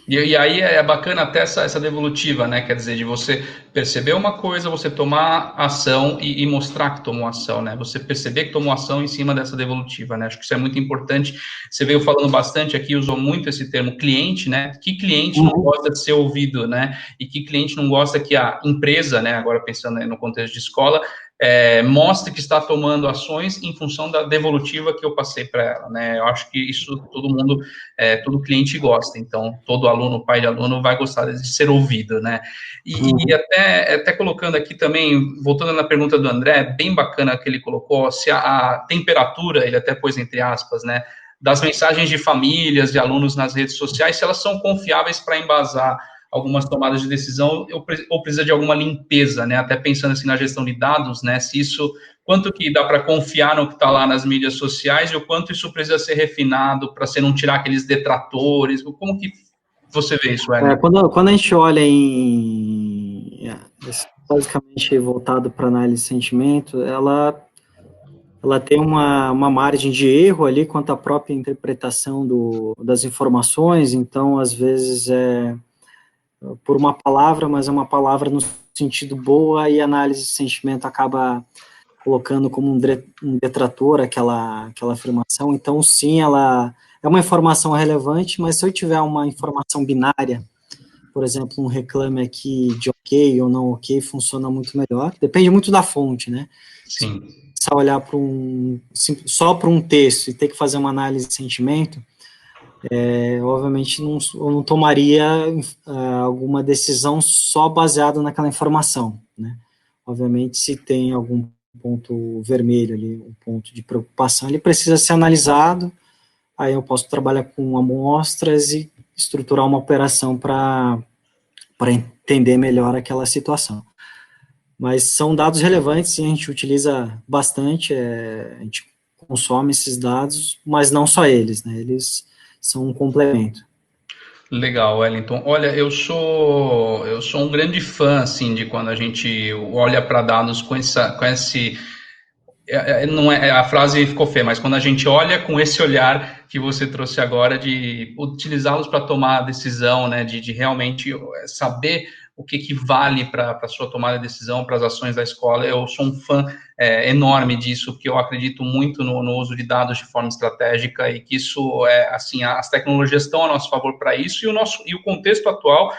S1: E aí é bacana até essa devolutiva, né? Quer dizer, de você perceber uma coisa, você tomar ação e mostrar que tomou ação, né? Você perceber que tomou ação em cima dessa devolutiva, né? Acho que isso é muito importante. Você veio falando bastante aqui, usou muito esse termo cliente, né? Que cliente não gosta de ser ouvido, né? E que cliente não gosta que a empresa, né? Agora pensando no contexto de escola, mostre que está tomando ações em função da devolutiva que eu passei para ela, né? Eu acho que isso todo mundo, todo cliente gosta, então todo aluno, pai de aluno vai gostar de ser ouvido, né? E até colocando aqui também, voltando na pergunta do André, bem bacana que ele colocou, se a temperatura, ele até pôs entre aspas, né, das mensagens de famílias, de alunos nas redes sociais, se elas são confiáveis para embasar algumas tomadas de decisão, ou precisa de alguma limpeza, né? Até pensando assim na gestão de dados, né? Se isso, quanto que dá para confiar no que está lá nas mídias sociais e o quanto isso precisa ser refinado para você não tirar aqueles detratores, como que você vê isso, Hélio?
S2: Quando a gente olha basicamente voltado para análise de sentimento, ela ela tem uma margem de erro ali quanto à própria interpretação das informações, então, às vezes, por uma palavra, mas é uma palavra no sentido boa, e a análise de sentimento acaba colocando como um detrator aquela afirmação. Então, sim, ela é uma informação relevante, mas se eu tiver uma informação binária, por exemplo, um reclame aqui de ok ou não ok, funciona muito melhor. Depende muito da fonte, né?
S1: Sim.
S2: Se olhar só para um texto e ter que fazer uma análise de sentimento, obviamente eu não tomaria alguma decisão só baseada naquela informação, né? Obviamente, se tem algum ponto vermelho ali, um ponto de preocupação, ele precisa ser analisado, aí eu posso trabalhar com amostras e estruturar uma operação para entender melhor aquela situação. Mas são dados relevantes, sim, a gente utiliza bastante, a gente consome esses dados, mas não só eles, né? Eles são um complemento.
S1: Legal, Wellington. Olha, eu sou um grande fã, assim, de quando a gente olha para dados com esse não é, a frase ficou feia, mas quando a gente olha com esse olhar que você trouxe agora, de utilizá-los para tomar a decisão, né, de realmente saber o que vale para a sua tomada de decisão, para as ações da escola. Eu sou um fã enorme disso, porque eu acredito muito no uso de dados de forma estratégica, e que isso assim, as tecnologias estão a nosso favor para isso, e o contexto atual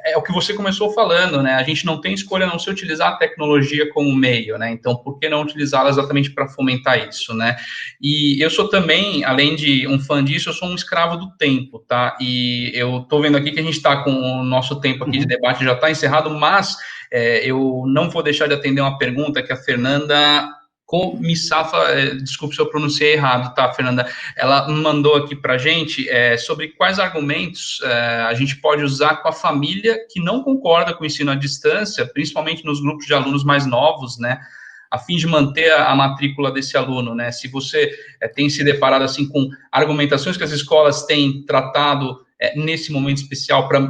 S1: é o que você começou falando, né? A gente não tem escolha a não ser utilizar a tecnologia como meio, né? Então, por que não utilizá-la exatamente para fomentar isso, né? E eu sou também, além de um fã disso, eu sou um escravo do tempo, tá? E eu tô vendo aqui que a gente está com o nosso tempo aqui de debate já está encerrado, mas eu não vou deixar de atender uma pergunta que a Fernanda Comissafa, desculpe se eu pronunciei errado, tá, Fernanda? Ela mandou aqui para a gente sobre quais argumentos a gente pode usar com a família que não concorda com o ensino à distância, principalmente nos grupos de alunos mais novos, né, a fim de manter a matrícula desse aluno, né? Se você tem se deparado assim com argumentações que as escolas têm tratado nesse momento especial para,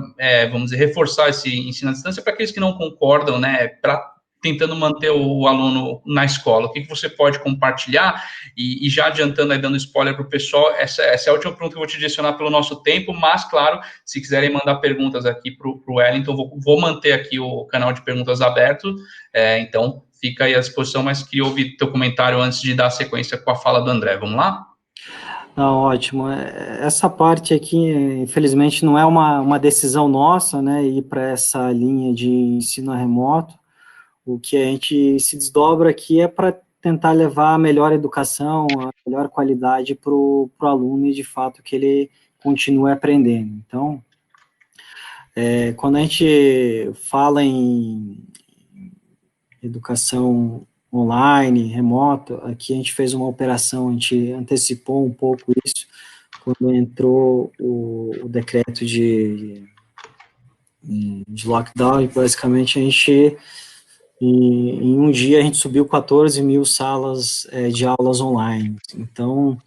S1: vamos dizer, reforçar esse ensino à distância para aqueles que não concordam, né, para tentando manter o aluno na escola. O que você pode compartilhar? E já adiantando aí, dando spoiler para o pessoal, essa é a última pergunta que eu vou te direcionar pelo nosso tempo, mas, claro, se quiserem mandar perguntas aqui para o Wellington, vou manter aqui o canal de perguntas aberto, então fica aí à disposição, mas queria ouvir teu comentário antes de dar sequência com a fala do André. Vamos lá?
S2: Não, ótimo. Essa parte aqui, infelizmente, não é uma decisão nossa, né, ir para essa linha de ensino remoto. O que a gente se desdobra aqui é para tentar levar a melhor educação, a melhor qualidade para o aluno, e, de fato, que ele continue aprendendo. Então, quando a gente fala em educação online, remota, aqui a gente fez uma operação, a gente antecipou um pouco isso, quando entrou o decreto de lockdown, e basicamente a gente, em um dia, a gente subiu 14 mil salas de aulas online. Então,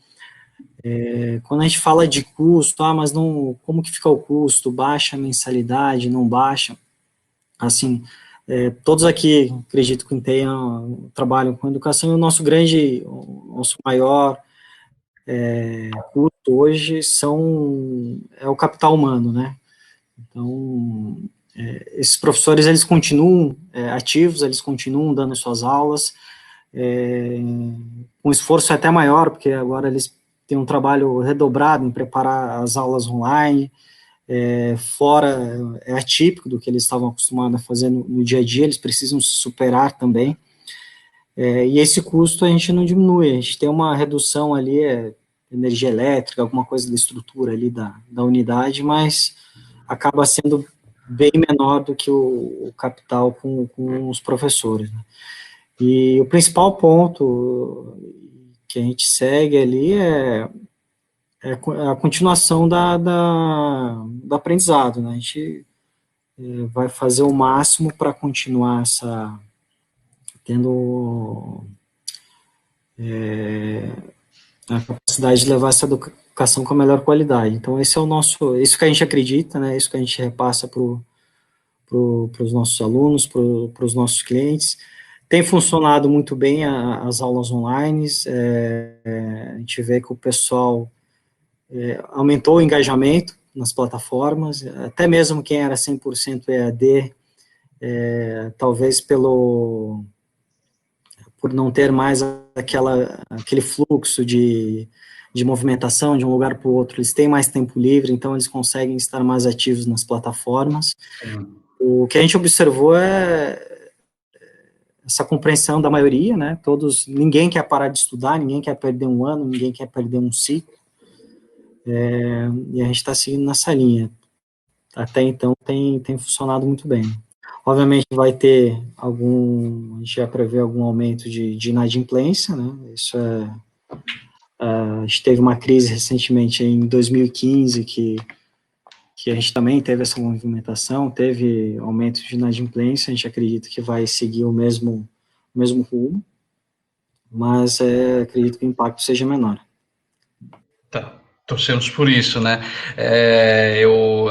S2: quando a gente fala de custo, mas não, como que fica o custo? Baixa a mensalidade, não baixa? Assim, todos aqui, acredito que tenham, trabalham com educação, e o nosso maior custo hoje é o capital humano, né? Então, esses professores, eles continuam ativos, eles continuam dando suas aulas, com esforço até maior, porque agora eles têm um trabalho redobrado em preparar as aulas online, fora, é atípico do que eles estavam acostumados a fazer no dia a dia, eles precisam se superar também, e esse custo a gente não diminui, a gente tem uma redução ali, energia elétrica, alguma coisa da estrutura ali da unidade, mas acaba sendo bem menor do que o capital com os professores, né? E o principal ponto que a gente segue ali é a continuação do aprendizado, né? A gente vai fazer o máximo para continuar tendo a capacidade de levar essa educação com a melhor qualidade. Então, esse é isso que a gente acredita, né? Isso que a gente repassa para os nossos alunos, para os nossos clientes. Tem funcionado muito bem as aulas online, a gente vê que o pessoal aumentou o engajamento nas plataformas, até mesmo quem era 100% EAD, talvez por não ter mais aquele fluxo de movimentação de um lugar para o outro, eles têm mais tempo livre, então eles conseguem estar mais ativos nas plataformas. O que a gente observou essa compreensão da maioria, né? Ninguém quer parar de estudar, ninguém quer perder um ano, ninguém quer perder um ciclo, e a gente está seguindo nessa linha. Até então tem funcionado muito bem. Obviamente a gente já prevê algum aumento de inadimplência, né? Isso a gente teve uma crise recentemente em 2015 que a gente também teve essa movimentação, teve aumento de inadimplência, a gente acredita que vai seguir o mesmo rumo, mas acredito que o impacto seja menor.
S1: Tá. Torcemos por isso, né?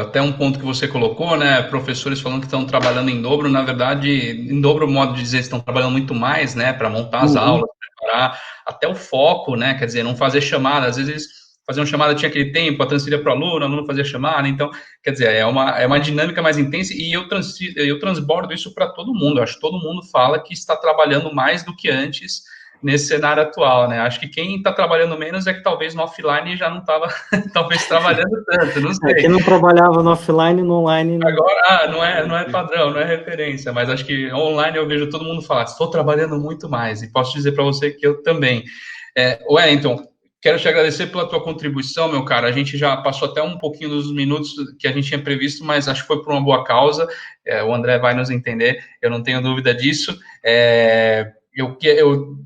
S1: Até um ponto que você colocou, né? Professores falando que estão trabalhando em dobro, na verdade, em dobro, modo de dizer, estão trabalhando muito mais, né? Para montar as aulas, preparar, até o foco, né? Quer dizer, não fazer chamada, às vezes fazer uma chamada tinha aquele tempo, a transferir para o aluno fazia chamada, então, quer dizer, é uma dinâmica mais intensa e eu transbordo isso para todo mundo, eu acho que todo mundo fala que está trabalhando mais do que antes nesse cenário atual, né? Acho que quem está trabalhando menos é que talvez no offline já não estava, talvez, trabalhando tanto, não sei.
S2: Quem não trabalhava no offline, no online...
S1: Agora, não é padrão, não é referência, mas acho que online eu vejo todo mundo falar, estou trabalhando muito mais, e posso dizer para você que eu também. Wellington, quero te agradecer pela tua contribuição, meu cara. A gente já passou até um pouquinho dos minutos que a gente tinha previsto, mas acho que foi por uma boa causa. O André vai nos entender, eu não tenho dúvida disso. Eu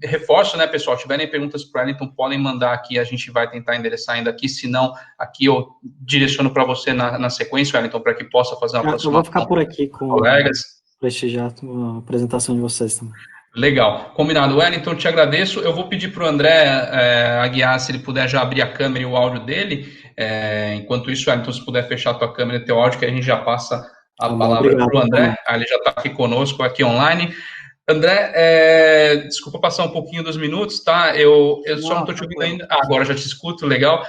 S1: reforço, né, pessoal, tiverem perguntas para ele, então podem mandar aqui, a gente vai tentar endereçar ainda aqui, se não, aqui eu direciono para você na sequência, Wellington, para que possa fazer uma aproximação.
S2: Eu vou ficar por aqui com
S1: colegas.
S2: Prestigiar a apresentação de vocês também.
S1: Legal, combinado. Wellington, te agradeço. Eu vou pedir para o André Aguiar, se ele puder já abrir a câmera e o áudio dele. Enquanto isso, Wellington, se puder fechar a tua câmera e teu áudio, que a gente já passa a palavra para o André. Ele já está aqui conosco, aqui online. André, desculpa passar um pouquinho dos minutos, tá? Eu só não estou te ouvindo ainda. Agora já te escuto, legal.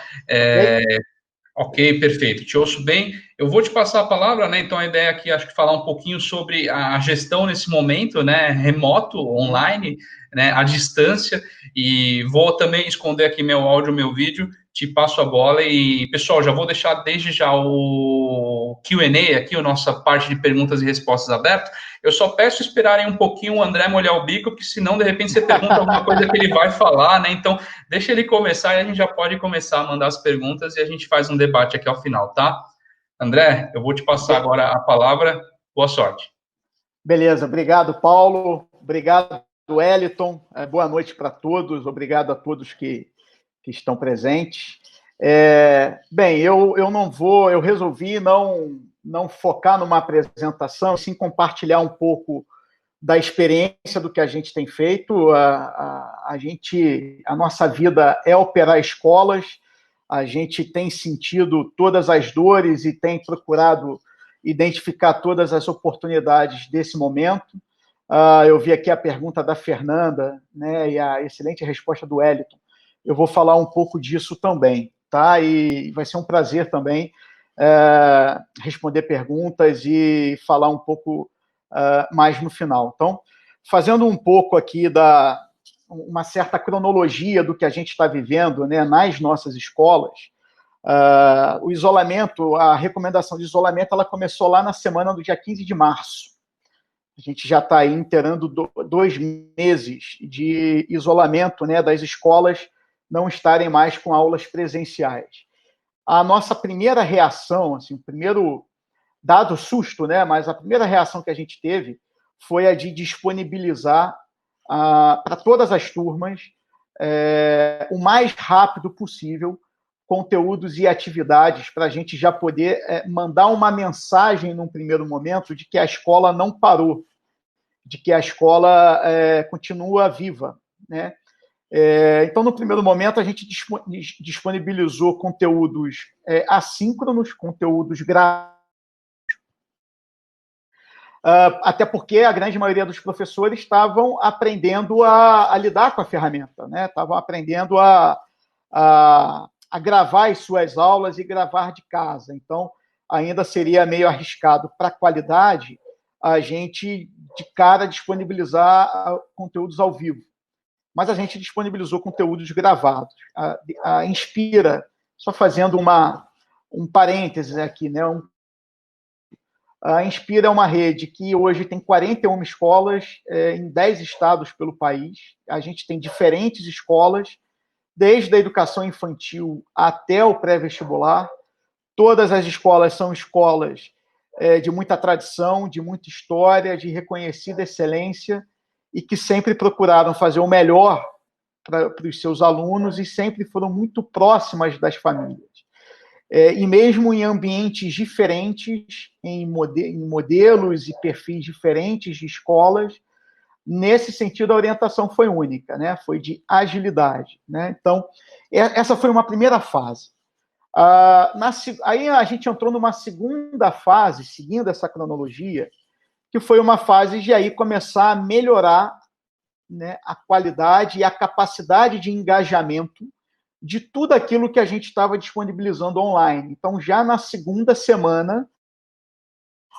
S1: Ok, perfeito, te ouço bem. Eu vou te passar a palavra, né? Então a ideia aqui, acho que falar um pouquinho sobre a gestão nesse momento, né? Remoto, online, né? À distância. E vou também esconder aqui meu áudio, meu vídeo. Te passo a bola e, pessoal, já vou deixar desde já o Q&A aqui, a nossa parte de perguntas e respostas aberto. Eu só peço esperarem um pouquinho o André molhar o bico, porque senão, de repente, você pergunta alguma coisa que ele vai falar, né? Então, deixa ele começar e a gente já pode começar a mandar as perguntas e a gente faz um debate aqui ao final, tá? André, eu vou te passar agora a palavra. Boa sorte.
S3: Beleza, obrigado, Paulo. Obrigado, Wellington. Boa noite para todos. Obrigado a todos que estão presentes. Bem, eu resolvi não focar numa apresentação, sim compartilhar um pouco da experiência do que a gente tem feito. A nossa vida é operar escolas, a gente tem sentido todas as dores e tem procurado identificar todas as oportunidades desse momento. Eu vi aqui a pergunta da Fernanda, né, e a excelente resposta do Wellington. Eu vou falar um pouco disso também, tá? E vai ser um prazer também responder perguntas e falar um pouco mais no final. Então, fazendo um pouco aqui uma certa cronologia do que a gente está vivendo, né, nas nossas escolas, o isolamento, a recomendação de isolamento, ela começou lá na semana do dia 15 de março. A gente já está aí inteirando 2 meses de isolamento, né, das escolas não estarem mais com aulas presenciais. A nossa primeira reação, assim, o primeiro dado susto, né, mas a primeira reação que a gente teve foi a de disponibilizar para todas as turmas, o mais rápido possível, conteúdos e atividades para a gente já poder mandar uma mensagem num primeiro momento de que a escola não parou, de que a escola continua viva, né? Então, no primeiro momento, a gente disponibilizou conteúdos assíncronos, conteúdos gratuitos. até porque a grande maioria dos professores estavam aprendendo a lidar com a ferramenta, né? Estavam aprendendo a gravar as suas aulas e gravar de casa. Então, ainda seria meio arriscado para a qualidade a gente, de cara, disponibilizar conteúdos ao vivo. Mas a gente disponibilizou conteúdos gravados. A Inspira, só fazendo um parênteses aqui, né? A Inspira é uma rede que hoje tem 41 escolas em 10 estados pelo país. A gente tem diferentes escolas, desde a educação infantil até o pré-vestibular. Todas as escolas são escolas de muita tradição, de muita história, de reconhecida excelência e que sempre procuraram fazer o melhor para os seus alunos e sempre foram muito próximas das famílias. E mesmo em ambientes diferentes, em modelos e perfis diferentes de escolas, nesse sentido a orientação foi única, né? Foi de agilidade, né? Então, essa foi uma primeira fase. Aí a gente entrou numa segunda fase, seguindo essa cronologia, que foi uma fase de aí começar a melhorar, né, a qualidade e a capacidade de engajamento de tudo aquilo que a gente estava disponibilizando online. Então, já na segunda semana,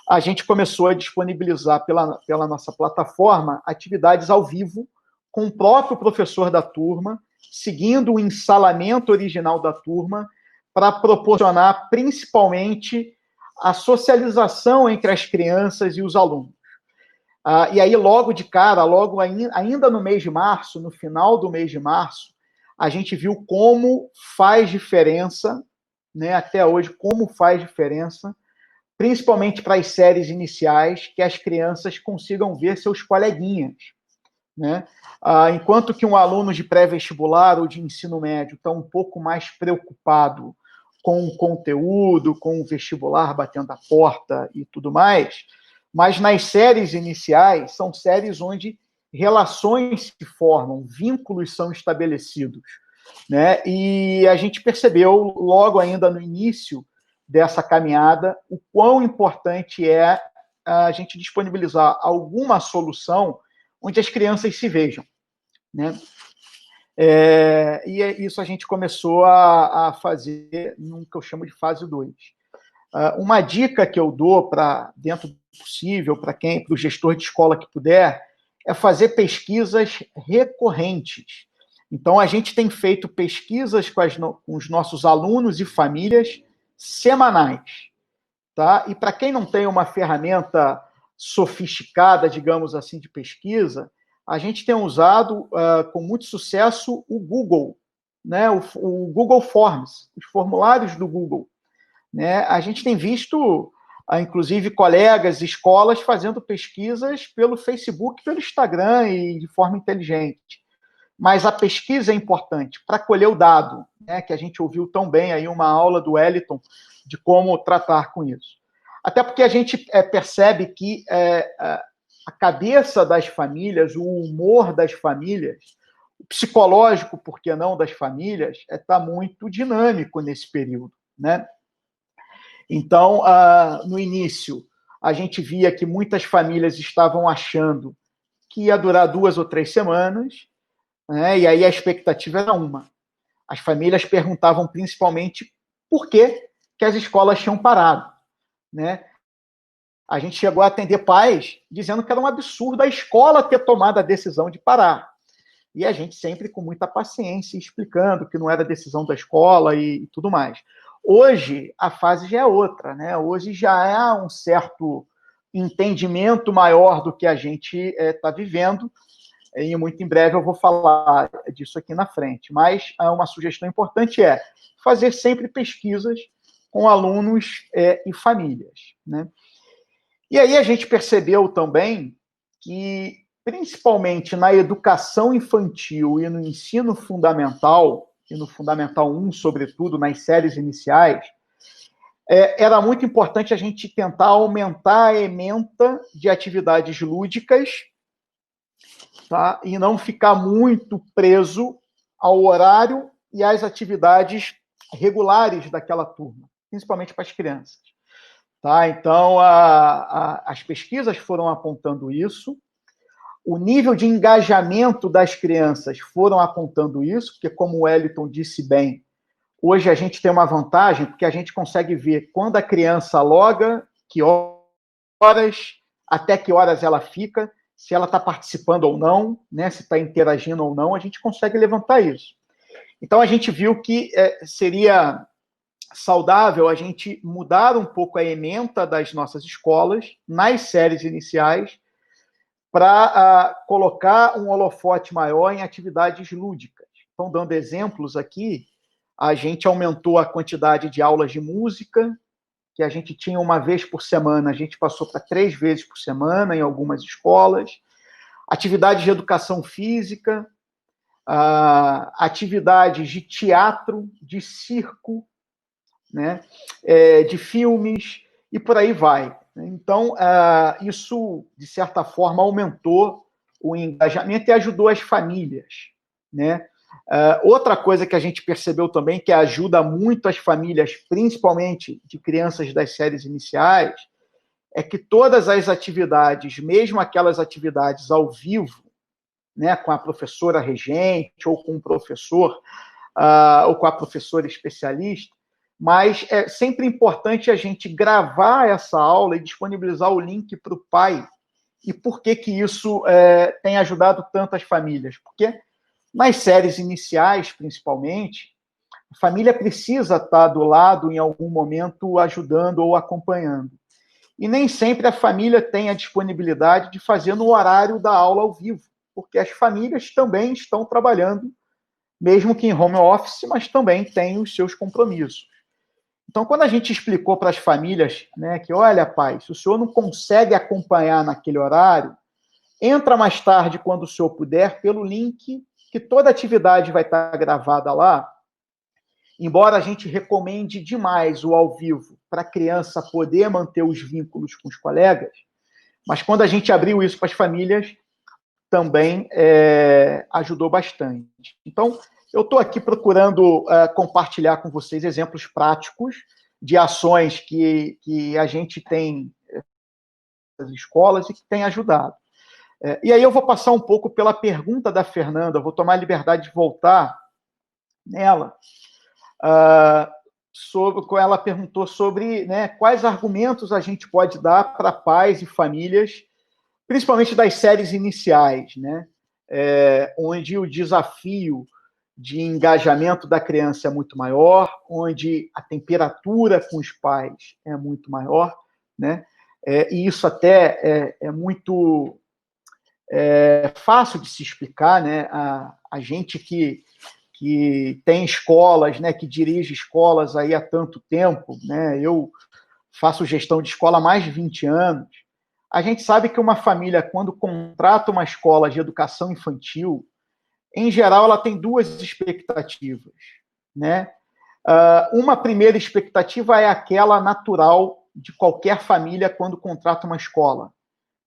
S3: a gente começou a disponibilizar pela nossa plataforma atividades ao vivo com o próprio professor da turma, seguindo o ensalamento original da turma, para proporcionar principalmente a socialização entre as crianças e os alunos. E aí, logo de cara, ainda no mês de março, no final do mês de março, a gente viu como faz diferença, né, até hoje, como faz diferença, principalmente para as séries iniciais, que as crianças consigam ver seus coleguinhas, né? Enquanto que um aluno de pré-vestibular ou de ensino médio está um pouco mais preocupado com o conteúdo, com o vestibular batendo a porta e tudo mais, mas nas séries iniciais, são séries onde relações se formam, vínculos são estabelecidos, né? E a gente percebeu, logo ainda no início dessa caminhada, o quão importante é a gente disponibilizar alguma solução onde as crianças se vejam, né? E isso a gente começou a fazer no que eu chamo de fase 2. Uma dica que eu dou para, dentro do possível, para o gestor de escola que puder, é fazer pesquisas recorrentes. Então, a gente tem feito pesquisas com os nossos alunos e famílias semanais. Tá? E para quem não tem uma ferramenta sofisticada, digamos assim, de pesquisa, a gente tem usado com muito sucesso o Google, né? O Google Forms, os formulários do Google. Né? A gente tem visto, inclusive, colegas, escolas fazendo pesquisas pelo Facebook, pelo Instagram e de forma inteligente. Mas a pesquisa é importante para colher o dado, né? Que a gente ouviu tão bem aí uma aula do Wellington de como tratar com isso. Até porque a gente percebe que a cabeça das famílias, o humor das famílias, o psicológico, por que não, das famílias, está muito dinâmico nesse período, né? Então, no início, a gente via que muitas famílias estavam achando que ia durar 2 ou 3 semanas, né? E aí a expectativa era uma. As famílias perguntavam principalmente por que as escolas tinham parado, né? A gente chegou a atender pais dizendo que era um absurdo a escola ter tomado a decisão de parar. E a gente sempre com muita paciência explicando que não era decisão da escola e tudo mais. Hoje, a fase já é outra, né? Hoje já há um certo entendimento maior do que a gente está vivendo, e muito em breve eu vou falar disso aqui na frente. Mas uma sugestão importante é fazer sempre pesquisas com alunos e famílias, né? E aí a gente percebeu também que, principalmente na educação infantil e no ensino fundamental, e no Fundamental 1, sobretudo, nas séries iniciais, era muito importante a gente tentar aumentar a ementa de atividades lúdicas, tá? E não ficar muito preso ao horário e às atividades regulares daquela turma, principalmente para as crianças. Tá? Então, as pesquisas foram apontando isso, o nível de engajamento das crianças foram apontando isso, porque, como o Wellington disse bem, hoje a gente tem uma vantagem, porque a gente consegue ver quando a criança loga, que horas, até que horas ela fica, se ela está participando ou não, né, se está interagindo ou não, a gente consegue levantar isso. Então, a gente viu que seria saudável a gente mudar um pouco a ementa das nossas escolas nas séries iniciais para colocar um holofote maior em atividades lúdicas. Então, dando exemplos aqui, a gente aumentou a quantidade de aulas de música, que a gente tinha uma vez por semana, a gente passou para 3 vezes por semana em algumas escolas. Atividades de educação física, atividades de teatro, de circo, né, de filmes, e por aí vai. Então, isso, de certa forma, aumentou o engajamento e ajudou as famílias, né? Outra coisa que a gente percebeu também, que ajuda muito as famílias, principalmente de crianças das séries iniciais, é que todas as atividades, mesmo aquelas atividades ao vivo, né, com a professora regente, ou com o professor, ou com a professora especialista, mas é sempre importante a gente gravar essa aula e disponibilizar o link para o pai. E por que isso tem ajudado tanto as famílias? Porque nas séries iniciais, principalmente, a família precisa estar do lado em algum momento ajudando ou acompanhando. E nem sempre a família tem a disponibilidade de fazer no horário da aula ao vivo, porque as famílias também estão trabalhando, mesmo que em home office, mas também têm os seus compromissos. Então, quando a gente explicou para as famílias, né, que, olha, pai, se o senhor não consegue acompanhar naquele horário, entra mais tarde, quando o senhor puder, pelo link, que toda atividade vai estar gravada lá. Embora a gente recomende demais o ao vivo para a criança poder manter os vínculos com os colegas, mas quando a gente abriu isso para as famílias, também ajudou bastante. Então, eu estou aqui procurando compartilhar com vocês exemplos práticos de ações que a gente tem nas escolas e que tem ajudado. E aí eu vou passar um pouco pela pergunta da Fernanda, vou tomar a liberdade de voltar nela. Ela perguntou sobre, né, quais argumentos a gente pode dar para pais e famílias, principalmente das séries iniciais, né, onde o desafio de engajamento da criança é muito maior, onde a temperatura com os pais é muito maior, né, e isso até é muito fácil de se explicar, né, a gente que tem escolas, né, que dirige escolas aí há tanto tempo, né, eu faço gestão de escola há mais de 20 anos, a gente sabe que uma família, quando contrata uma escola de educação infantil, em geral, ela tem 2 expectativas, né? Uma primeira expectativa é aquela natural de qualquer família quando contrata uma escola,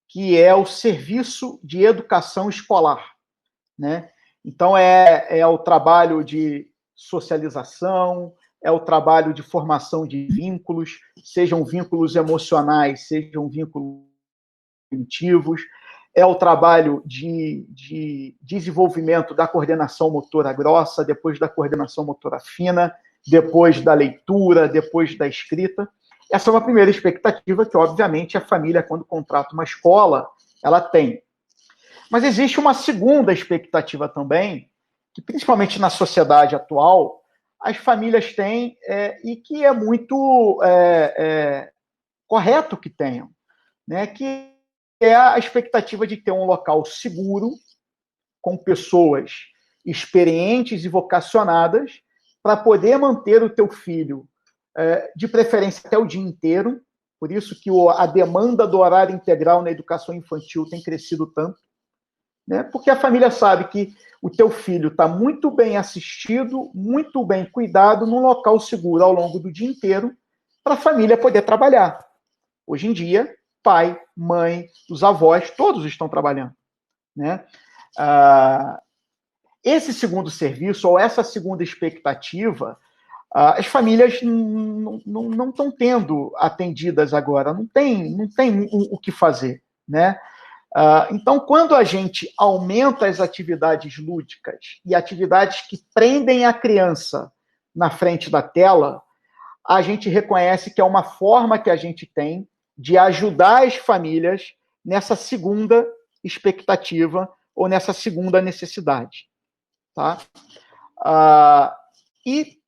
S3: que é o serviço de educação escolar, né? Então, é o trabalho de socialização, é o trabalho de formação de vínculos, sejam vínculos emocionais, sejam vínculos cognitivos, é o trabalho de desenvolvimento da coordenação motora grossa, depois da coordenação motora fina, depois da leitura, depois da escrita. Essa é uma primeira expectativa que, obviamente, a família, quando contrata uma escola, ela tem. Mas existe uma segunda expectativa também, que principalmente na sociedade atual, as famílias têm, e que é muito correto que tenham, né? Que é a expectativa de ter um local seguro, com pessoas experientes e vocacionadas, para poder manter o teu filho, de preferência até o dia inteiro. Por isso que a demanda do horário integral na educação infantil tem crescido tanto, né? Porque a família sabe que o teu filho está muito bem assistido, muito bem cuidado, num local seguro ao longo do dia inteiro, para a família poder trabalhar. Hoje em dia, pai, mãe, os avós, todos estão trabalhando, né? Esse segundo serviço, ou essa segunda expectativa, as famílias não estão tendo atendidas agora, não tem o que fazer, né? Então, quando a gente aumenta as atividades lúdicas e atividades que prendem a criança na frente da tela, a gente reconhece que é uma forma que a gente tem de ajudar as famílias nessa segunda expectativa ou nessa segunda necessidade. Tá? E,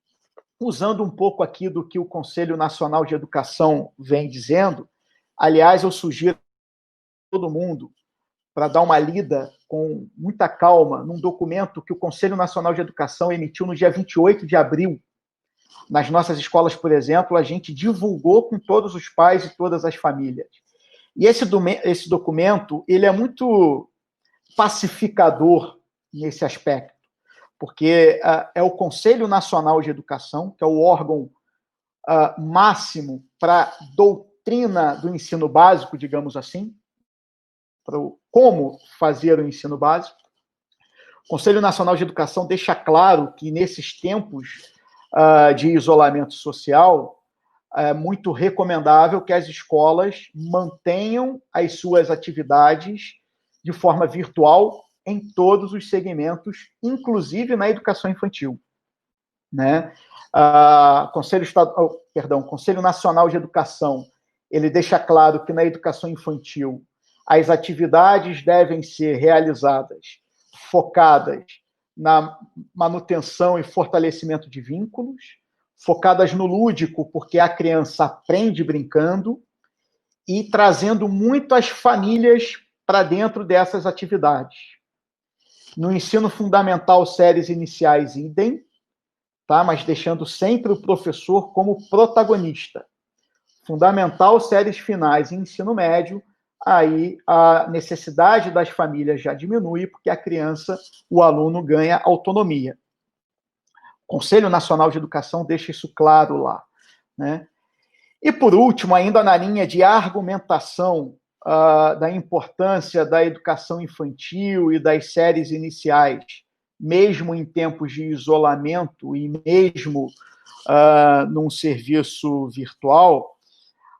S3: usando um pouco aqui do que o Conselho Nacional de Educação vem dizendo, aliás, eu sugiro a todo mundo para dar uma lida com muita calma num documento que o Conselho Nacional de Educação emitiu no dia 28 de abril. Nas nossas escolas, por exemplo, a gente divulgou com todos os pais e todas as famílias. E esse documento, ele é muito pacificador nesse aspecto, porque é o Conselho Nacional de Educação, que é o órgão máximo para doutrina do ensino básico, digamos assim, para como fazer o ensino básico. O Conselho Nacional de Educação deixa claro que, nesses tempos de isolamento social, é muito recomendável que as escolas mantenham as suas atividades de forma virtual em todos os segmentos, inclusive na educação infantil. Né? Conselho Nacional de Educação, ele deixa claro que na educação infantil as atividades devem ser realizadas focadas na manutenção e fortalecimento de vínculos, focadas no lúdico, porque a criança aprende brincando, e trazendo muito as famílias para dentro dessas atividades. No ensino fundamental, séries iniciais, idem, tá? Mas deixando sempre o professor como protagonista. Fundamental, séries finais e ensino médio, aí a necessidade das famílias já diminui, porque a criança, o aluno, ganha autonomia. O Conselho Nacional de Educação deixa isso claro lá. Né? E, por último, ainda na linha de argumentação da importância da educação infantil e das séries iniciais, mesmo em tempos de isolamento e mesmo num serviço virtual,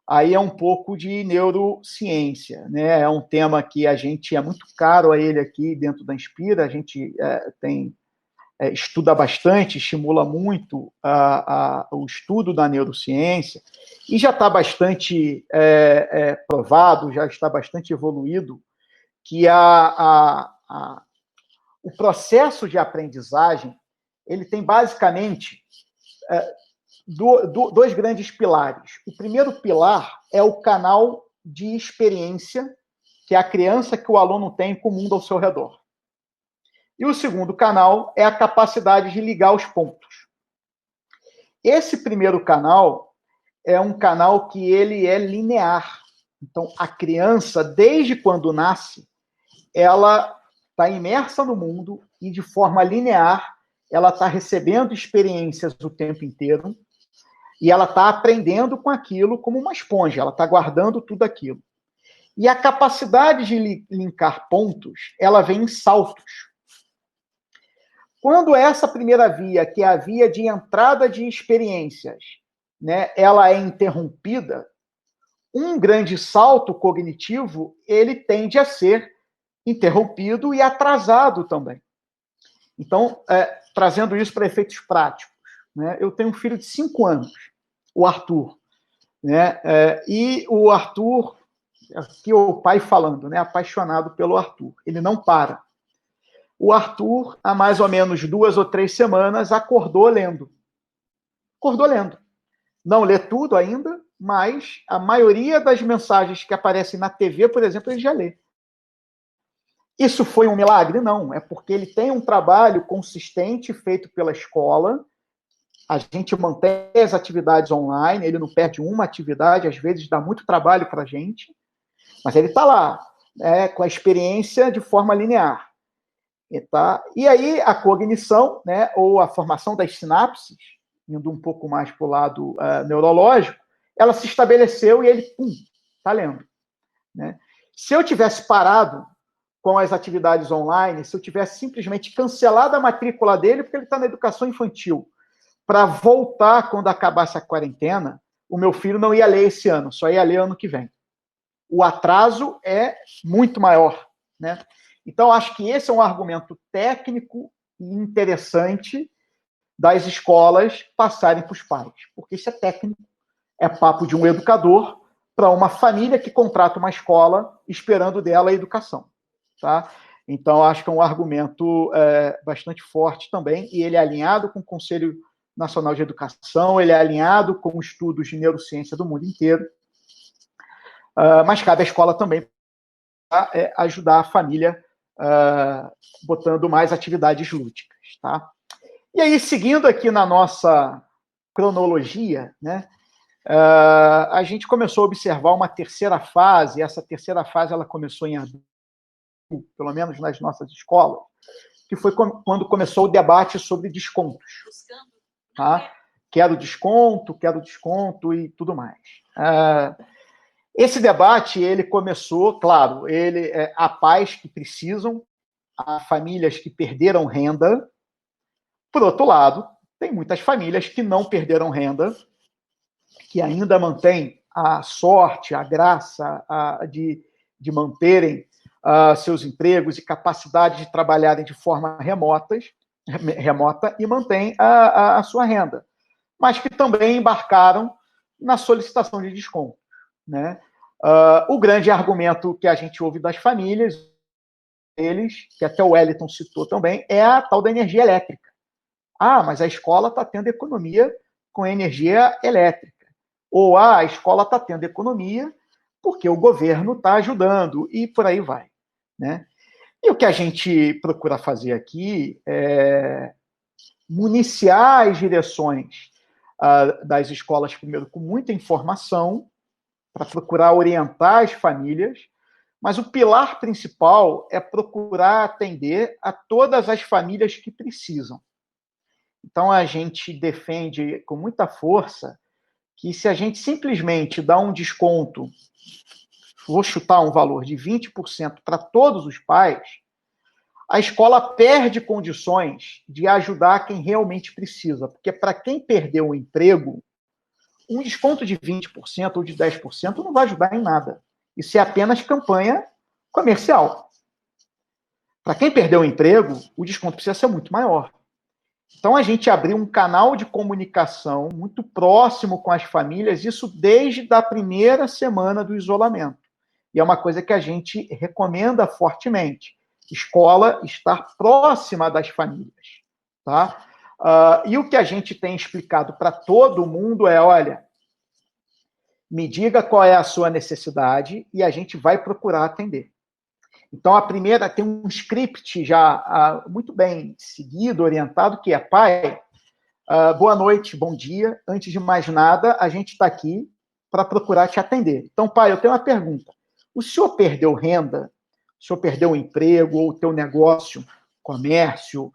S3: aí é um pouco de neurociência, né? É um tema que a gente é muito caro a ele aqui dentro da Inspira, a gente estuda bastante, estimula muito o estudo da neurociência, e já está bastante provado, já está bastante evoluído, que o processo de aprendizagem ele tem basicamente dois grandes pilares. O primeiro pilar é o canal de experiência que a criança, que o aluno tem com o mundo ao seu redor. E o segundo canal é a capacidade de ligar os pontos. Esse primeiro canal é um canal que ele é linear. Então, a criança, desde quando nasce, ela está imersa no mundo e, de forma linear, ela está recebendo experiências o tempo inteiro e ela está aprendendo com aquilo como uma esponja, ela está guardando tudo aquilo. E a capacidade de linkar pontos, ela vem em saltos. Quando essa primeira via, que é a via de entrada de experiências, né, ela é interrompida, um grande salto cognitivo, ele tende a ser interrompido e atrasado também. Então, trazendo isso para efeitos práticos, né, eu tenho um filho de 5 anos, o Arthur, né, e o Arthur, aqui o pai falando, né, apaixonado pelo Arthur, ele não para. O Arthur, há mais ou menos 2 ou 3 semanas, acordou lendo. Não lê tudo ainda, mas a maioria das mensagens que aparecem na TV, por exemplo, ele já lê. Isso foi um milagre? Não. É porque ele tem um trabalho consistente feito pela escola. A gente mantém as atividades online, ele não perde uma atividade, às vezes dá muito trabalho para a gente, mas ele está lá, com a experiência de forma linear. E aí a cognição, né, ou a formação das sinapses, indo um pouco mais para o lado neurológico, ela se estabeleceu e ele, está lendo. Né? Se eu tivesse parado com as atividades online, se eu tivesse simplesmente cancelado a matrícula dele, porque ele está na educação infantil, para voltar quando acabasse a quarentena, o meu filho não ia ler esse ano, só ia ler ano que vem. O atraso é muito maior, né? Então, acho que esse é um argumento técnico e interessante das escolas passarem para os pais, porque isso é técnico, é papo de um educador para uma família que contrata uma escola esperando dela a educação, tá? Então, acho que é um argumento bastante forte também, e ele é alinhado com o Conselho Nacional de Educação, ele é alinhado com estudos de neurociência do mundo inteiro, mas cabe à escola também ajudar a família botando mais atividades lúdicas, tá? E aí, seguindo aqui na nossa cronologia, né, a gente começou a observar uma terceira fase, e essa terceira fase ela começou em abril, pelo menos nas nossas escolas, que foi quando começou o debate sobre descontos. Tá? Quero desconto e tudo mais. Esse debate, ele começou, claro, há pais que precisam, há famílias que perderam renda. Por outro lado, tem muitas famílias que não perderam renda, que ainda mantêm a sorte, a graça de manterem seus empregos e capacidade de trabalharem de forma remota e mantêm a sua renda, mas que também embarcaram na solicitação de desconto, né? O grande argumento que a gente ouve das famílias, que até o Wellington citou também, é a tal da energia elétrica. Mas a escola está tendo economia com energia elétrica. Ou a escola está tendo economia porque o governo está ajudando, e por aí vai, né? E o que a gente procura fazer aqui é municiar as direções das escolas, primeiro, com muita informação, para procurar orientar as famílias, mas o pilar principal é procurar atender a todas as famílias que precisam. Então, a gente defende com muita força que se a gente simplesmente dá um desconto, vou chutar um valor de 20% para todos os pais, a escola perde condições de ajudar quem realmente precisa, porque para quem perdeu o emprego, um desconto de 20% ou de 10% não vai ajudar em nada. Isso é apenas campanha comercial. Para quem perdeu o emprego, o desconto precisa ser muito maior. Então, a gente abriu um canal de comunicação muito próximo com as famílias, isso desde a primeira semana do isolamento. E é uma coisa que a gente recomenda fortemente. Escola estar próxima das famílias, tá? E o que a gente tem explicado para todo mundo é, olha, me diga qual é a sua necessidade e a gente vai procurar atender. Então, a primeira tem um script já muito bem seguido, orientado, que é: pai, boa noite, bom dia. Antes de mais nada, a gente está aqui para procurar te atender. Então, pai, eu tenho uma pergunta. O senhor perdeu renda? O senhor perdeu o emprego ou o teu negócio, comércio,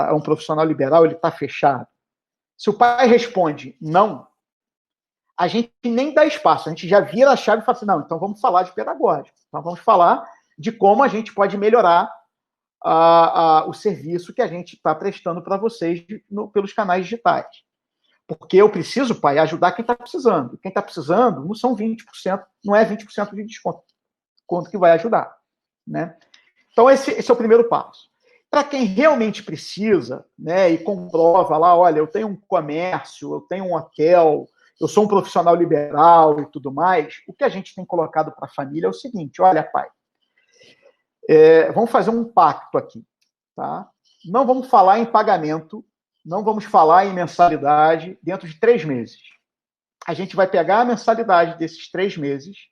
S3: é um profissional liberal, ele está fechado? Se o pai responde não, a gente nem dá espaço, a gente já vira a chave e fala assim, não, então vamos falar de pedagógico. Então vamos falar de como a gente pode melhorar o serviço que a gente está prestando para vocês pelos canais digitais. Porque eu preciso, pai, ajudar quem está precisando. Quem está precisando não são 20%, não é 20% de desconto. Quanto que vai ajudar, né? Então, esse é o primeiro passo. Para quem realmente precisa, né, e comprova lá, olha, eu tenho um comércio, eu tenho um hotel, eu sou um profissional liberal e tudo mais, o que a gente tem colocado para a família é o seguinte: olha, pai, vamos fazer um pacto aqui, tá? Não vamos falar em pagamento, não vamos falar em mensalidade dentro de 3 meses. A gente vai pegar a mensalidade desses 3 meses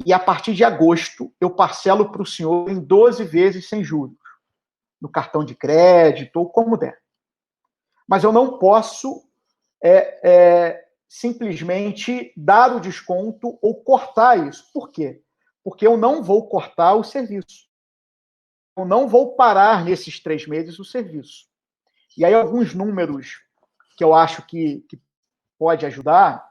S3: e, a partir de agosto, eu parcelo para o senhor em 12 vezes sem juros, no cartão de crédito ou como der. Mas eu não posso simplesmente dar o desconto ou cortar isso. Por quê? Porque eu não vou cortar o serviço. Eu não vou parar nesses 3 meses o serviço. E aí, alguns números que eu acho que pode ajudar.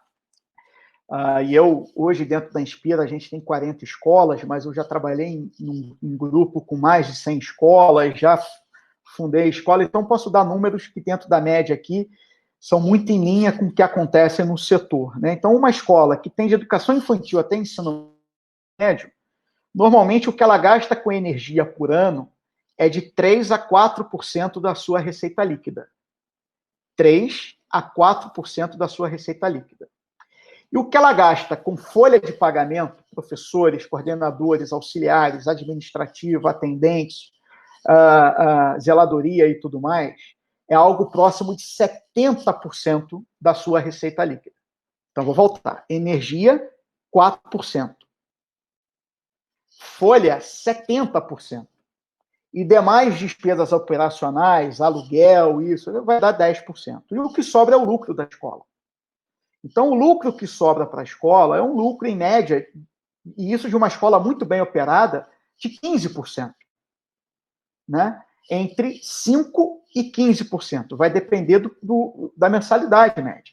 S3: E eu, hoje, dentro da Inspira, a gente tem 40 escolas, mas eu já trabalhei em grupo com mais de 100 escolas, já fundei a escola, então posso dar números que, dentro da média aqui, são muito em linha com o que acontece no setor, né? Então, uma escola que tem de educação infantil até ensino médio, normalmente o que ela gasta com energia por ano é de 3 a 4% da sua receita líquida. 3 a 4% da sua receita líquida. E o que ela gasta com folha de pagamento, professores, coordenadores, auxiliares, administrativo, atendentes, zeladoria e tudo mais, é algo próximo de 70% da sua receita líquida. Então, vou voltar. Energia, 4%. Folha, 70%. E demais despesas operacionais, aluguel, isso, vai dar 10%. E o que sobra é o lucro da escola. Então, o lucro que sobra para a escola é um lucro, em média, e isso de uma escola muito bem operada, de 15%. Né? Entre 5% e 15%. Vai depender da mensalidade média.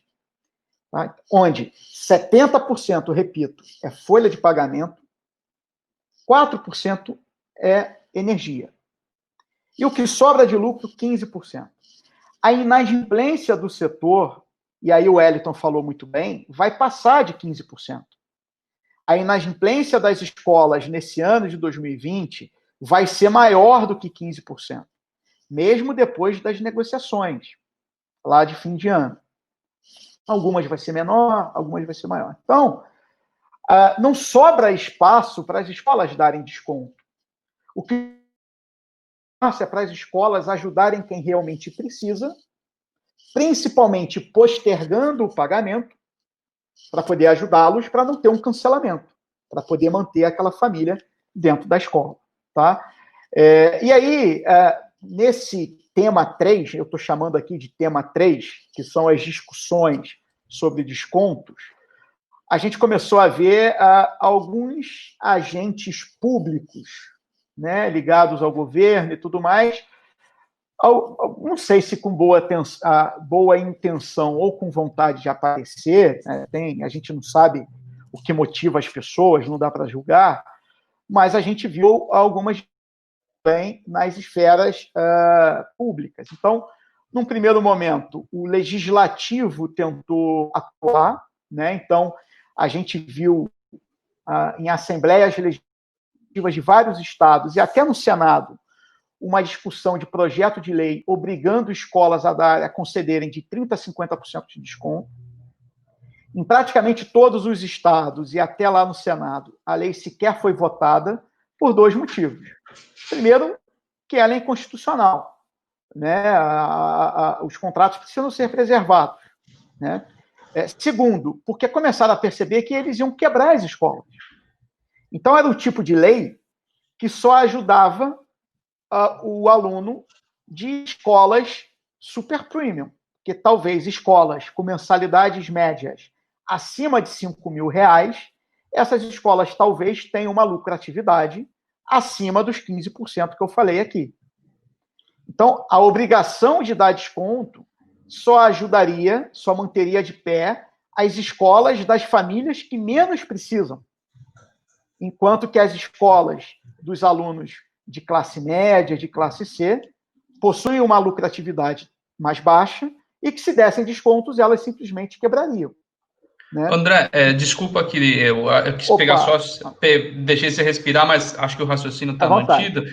S3: Tá? Onde 70%, repito, é folha de pagamento, 4% é energia. E o que sobra de lucro, 15%. A inadimplência do setor, e aí o Wellington falou muito bem, vai passar de 15%. A inadimplência das escolas nesse ano de 2020 vai ser maior do que 15%, mesmo depois das negociações, lá de fim de ano. Algumas vai ser menor, algumas vai ser maior. Então, não sobra espaço para as escolas darem desconto. O que é para as escolas ajudarem quem realmente precisa, principalmente postergando o pagamento, para poder ajudá-los, para não ter um cancelamento, para poder manter aquela família dentro da escola. Tá? E aí, nesse tema 3, eu estou chamando aqui de tema 3, que são as discussões sobre descontos, a gente começou a ver alguns agentes públicos, né, ligados ao governo e tudo mais, não sei se com boa intenção ou com vontade de aparecer, né, a gente não sabe o que motiva as pessoas, não dá para julgar, mas a gente viu algumas bem nas esferas públicas. Então, num primeiro momento, o legislativo tentou atuar, né? Então, a gente viu em assembleias legislativas de vários estados e até no Senado uma discussão de projeto de lei obrigando escolas a concederem de 30% a 50% de desconto. Em praticamente todos os estados e até lá no Senado, a lei sequer foi votada por 2 motivos. Primeiro, que ela é inconstitucional. Né? Os contratos precisam ser preservados. Né? Segundo, porque começaram a perceber que eles iam quebrar as escolas. Então, era o tipo de lei que só ajudava o aluno de escolas super premium, que talvez escolas com mensalidades médias acima de R$5.000, essas escolas talvez tenham uma lucratividade acima dos 15% que eu falei aqui. Então, a obrigação de dar desconto só manteria de pé as escolas das famílias que menos precisam, enquanto que as escolas dos alunos de classe média, de classe C, possuem uma lucratividade mais baixa e que, se dessem descontos, elas simplesmente quebrariam. Né?
S1: André, desculpa que eu quis pegar só, deixei você respirar, mas acho que o raciocínio está mantido.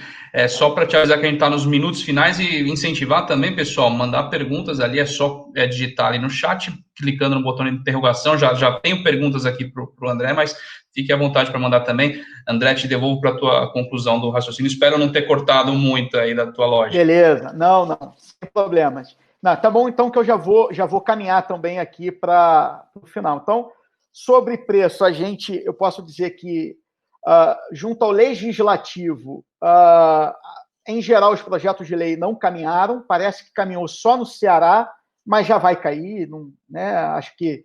S1: Só para te avisar que a gente está nos minutos finais e incentivar também, pessoal, mandar perguntas ali, é só digitar ali no chat, clicando no botão de interrogação. Já tenho perguntas aqui para o André, mas fique à vontade para mandar também. André, te devolvo para a tua conclusão do raciocínio. Espero não ter cortado muito aí da tua lógica.
S3: Beleza, não, sem problemas. Não, tá bom, então, que eu já vou caminhar também aqui para o final. Então, sobre preço, eu posso dizer que, junto ao legislativo, em geral, os projetos de lei não caminharam, parece que caminhou só no Ceará, mas já vai cair, né? Acho que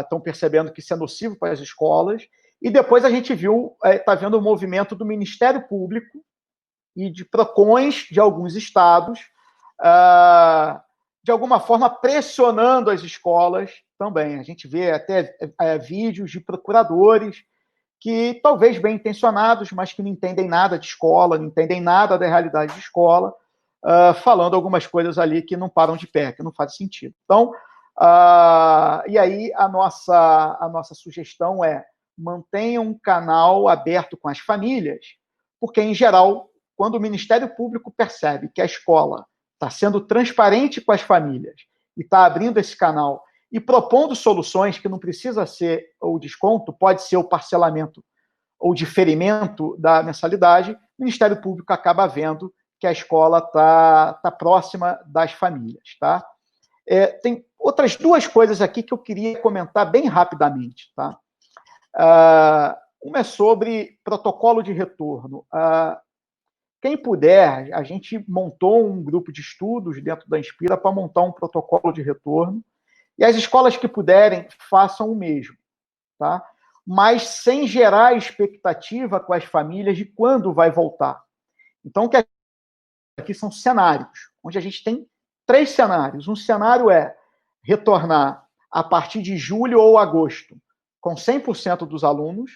S3: estão percebendo que isso é nocivo para as escolas. E depois a gente está vendo o movimento do Ministério Público e de PROCONs de alguns estados, de alguma forma pressionando as escolas também. A gente vê até vídeos de procuradores que talvez bem intencionados, mas que não entendem nada de escola, não entendem nada da realidade de escola, falando algumas coisas ali que não param de pé, que não faz sentido. Então, e aí a nossa sugestão é mantenha um canal aberto com as famílias, porque, em geral, quando o Ministério Público percebe que a escola está sendo transparente com as famílias e está abrindo esse canal e propondo soluções que não precisa ser o desconto, pode ser o parcelamento ou diferimento da mensalidade, o Ministério Público acaba vendo que a escola está próxima das famílias. Tá? Tem outras duas coisas aqui que eu queria comentar bem rapidamente. Tá? Uma é sobre protocolo de retorno. Quem puder, a gente montou um grupo de estudos dentro da Inspira para montar um protocolo de retorno, e as escolas que puderem, façam o mesmo, tá? Mas sem gerar expectativa com as famílias de quando vai voltar. Então, o que aqui são cenários, onde a gente tem 3 cenários. Um cenário é retornar a partir de julho ou agosto, com 100% dos alunos.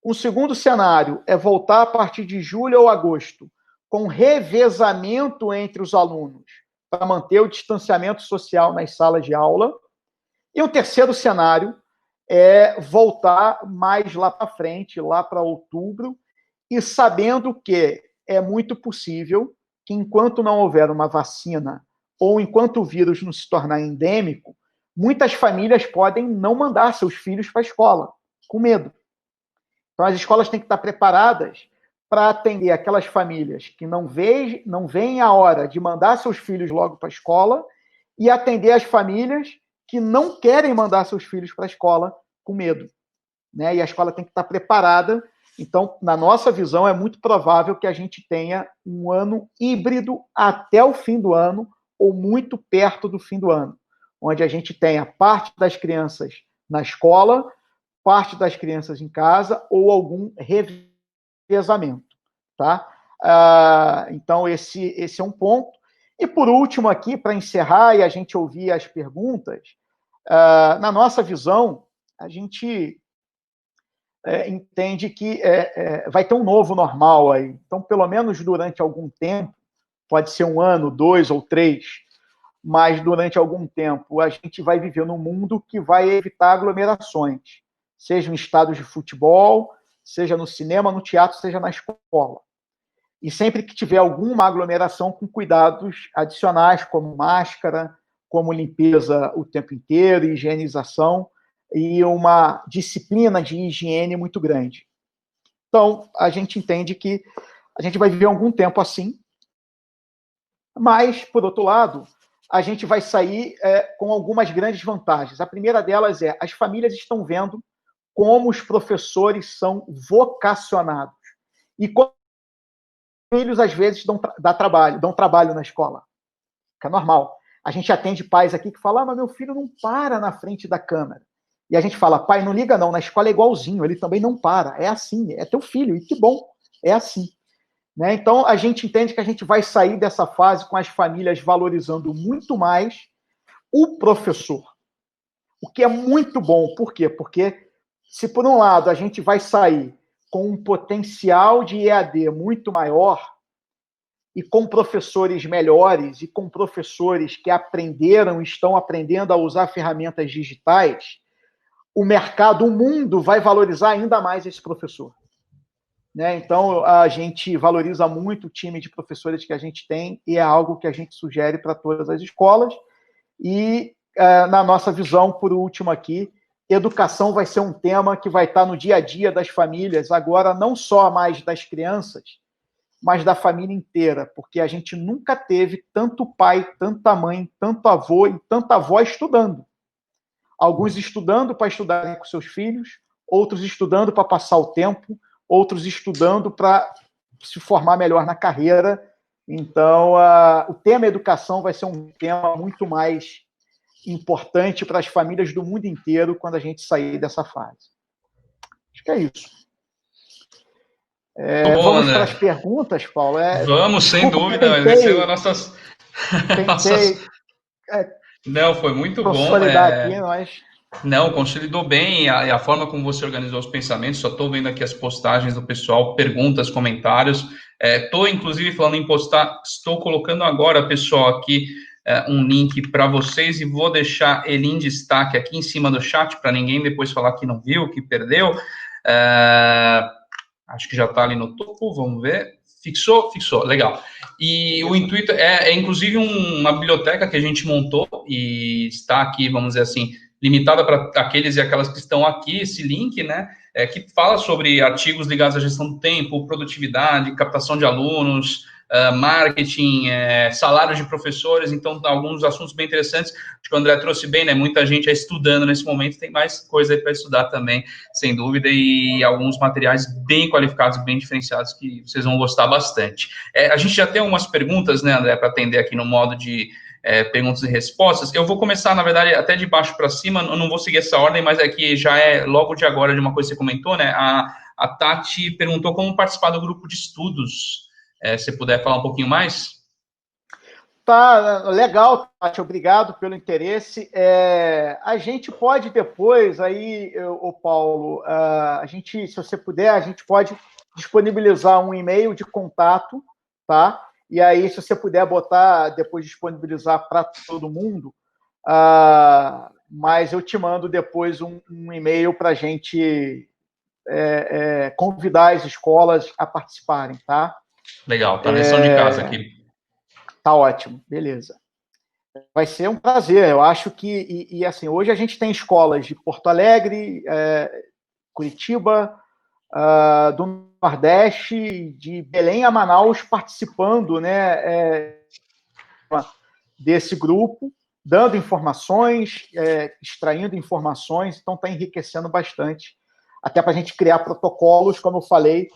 S3: Um segundo cenário é voltar a partir de julho ou agosto, com revezamento entre os alunos, para manter o distanciamento social nas salas de aula. E um terceiro cenário é voltar mais lá para frente, lá para outubro, e sabendo que é muito possível que, enquanto não houver uma vacina, ou enquanto o vírus não se tornar endêmico, muitas famílias podem não mandar seus filhos para a escola, com medo. Então, as escolas têm que estar preparadas para atender aquelas famílias que não veem a hora de mandar seus filhos logo para a escola e atender as famílias que não querem mandar seus filhos para a escola com medo. Né? E a escola tem que estar preparada. Então, na nossa visão, é muito provável que a gente tenha um ano híbrido até o fim do ano ou muito perto do fim do ano, onde a gente tenha parte das crianças na escola, parte das crianças em casa ou algum revezamento. Tá? Então, esse é um ponto. E, por último, aqui, para encerrar e a gente ouvir as perguntas, na nossa visão, a gente entende que vai ter um novo normal aí. Então, pelo menos durante algum tempo, pode ser 1 ano, 2 ou 3, mas durante algum tempo a gente vai viver num mundo que vai evitar aglomerações, seja em estádios de futebol, seja no cinema, no teatro, seja na escola. E sempre que tiver alguma aglomeração, com cuidados adicionais, como máscara, como limpeza o tempo inteiro, higienização e uma disciplina de higiene muito grande. Então, a gente entende que a gente vai viver algum tempo assim, mas, por outro lado, a gente vai sair com algumas grandes vantagens. A primeira delas é as famílias estão vendo como os professores são vocacionados. E como os filhos, às vezes, dão trabalho na escola. Que é normal. A gente atende pais aqui que falam, mas meu filho não para na frente da câmera. E a gente fala, pai, não liga não, na escola é igualzinho, ele também não para. É assim, é teu filho, e que bom, é assim. Né? Então, a gente entende que a gente vai sair dessa fase com as famílias valorizando muito mais o professor. O que é muito bom. Por quê? Porque se, por um lado, a gente vai sair com um potencial de EAD muito maior e com professores melhores e com professores que aprenderam, estão aprendendo a usar ferramentas digitais, o mercado, o mundo vai valorizar ainda mais esse professor. Né? Então, a gente valoriza muito o time de professores que a gente tem e é algo que a gente sugere para todas as escolas. E, na nossa visão, por último aqui, educação vai ser um tema que vai estar no dia a dia das famílias, agora não só mais das crianças, mas da família inteira, porque a gente nunca teve tanto pai, tanta mãe, tanto avô e tanta avó estudando. Alguns estudando para estudarem com seus filhos, outros estudando para passar o tempo, outros estudando para se formar melhor na carreira. Então, o tema educação vai ser um tema muito mais importante para as famílias do mundo inteiro quando a gente sair dessa fase. Acho que é isso.
S1: Bom,
S3: vamos
S1: André.
S3: para as perguntas, Paulo?
S1: Vamos, sem dúvida. Venceu as nossas...
S3: Tentei
S1: Não, foi muito bom.
S3: consolidar aqui, mas...
S1: Não, consolidou bem e a forma como você organizou os pensamentos. Só estou vendo aqui as postagens do pessoal, perguntas, comentários. Estou, inclusive, falando em postar, estou colocando agora, pessoal, aqui um link para vocês e vou deixar ele em destaque aqui em cima do chat para ninguém depois falar que não viu, que perdeu. Acho que já está ali no topo, vamos ver. Fixou? Fixou, legal. E o intuito inclusive, uma biblioteca que a gente montou e está aqui, vamos dizer assim, limitada para aqueles e aquelas que estão aqui, esse link, né, que fala sobre artigos ligados à gestão do tempo, produtividade, captação de alunos, marketing, salários de professores, então, alguns assuntos bem interessantes. Acho que o André trouxe bem, né, muita gente estudando nesse momento, tem mais coisa aí para estudar também, sem dúvida, e alguns materiais bem qualificados, bem diferenciados, que vocês vão gostar bastante. A gente já tem algumas perguntas, né, André, para atender aqui no modo de perguntas e respostas. Eu vou começar, na verdade, até de baixo para cima, eu não vou seguir essa ordem, mas é que já é logo de agora de uma coisa que você comentou, né? A Tati perguntou como participar do grupo de estudos. Se puder falar um pouquinho mais?
S3: Tá, legal, Tati, obrigado pelo interesse. A gente pode depois, aí, o Paulo, se você puder, a gente pode disponibilizar um e-mail de contato, tá? E aí, se você puder botar, depois disponibilizar para todo mundo, mas eu te mando depois um e-mail para a gente convidar as escolas a participarem, tá?
S1: Legal, tá na lição de casa aqui.
S3: Tá ótimo, beleza. Vai ser um prazer. Eu acho que, assim, hoje a gente tem escolas de Porto Alegre, Curitiba, do Nordeste, de Belém a Manaus participando, né, desse grupo, dando informações, extraindo informações, então está enriquecendo bastante, até para a gente criar protocolos, como eu falei,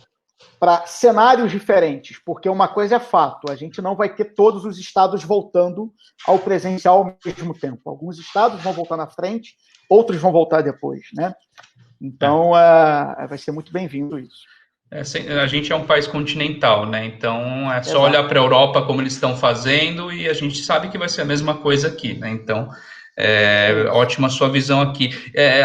S3: para cenários diferentes, porque uma coisa é fato, a gente não vai ter todos os estados voltando ao presencial ao mesmo tempo. Alguns estados vão voltar na frente, outros vão voltar depois, né? Então, vai ser muito bem-vindo isso.
S1: A gente é um país continental, né? Então, é só olhar para a Europa como eles estão fazendo e a gente sabe que vai ser a mesma coisa aqui, né? Então, ótima a sua visão aqui.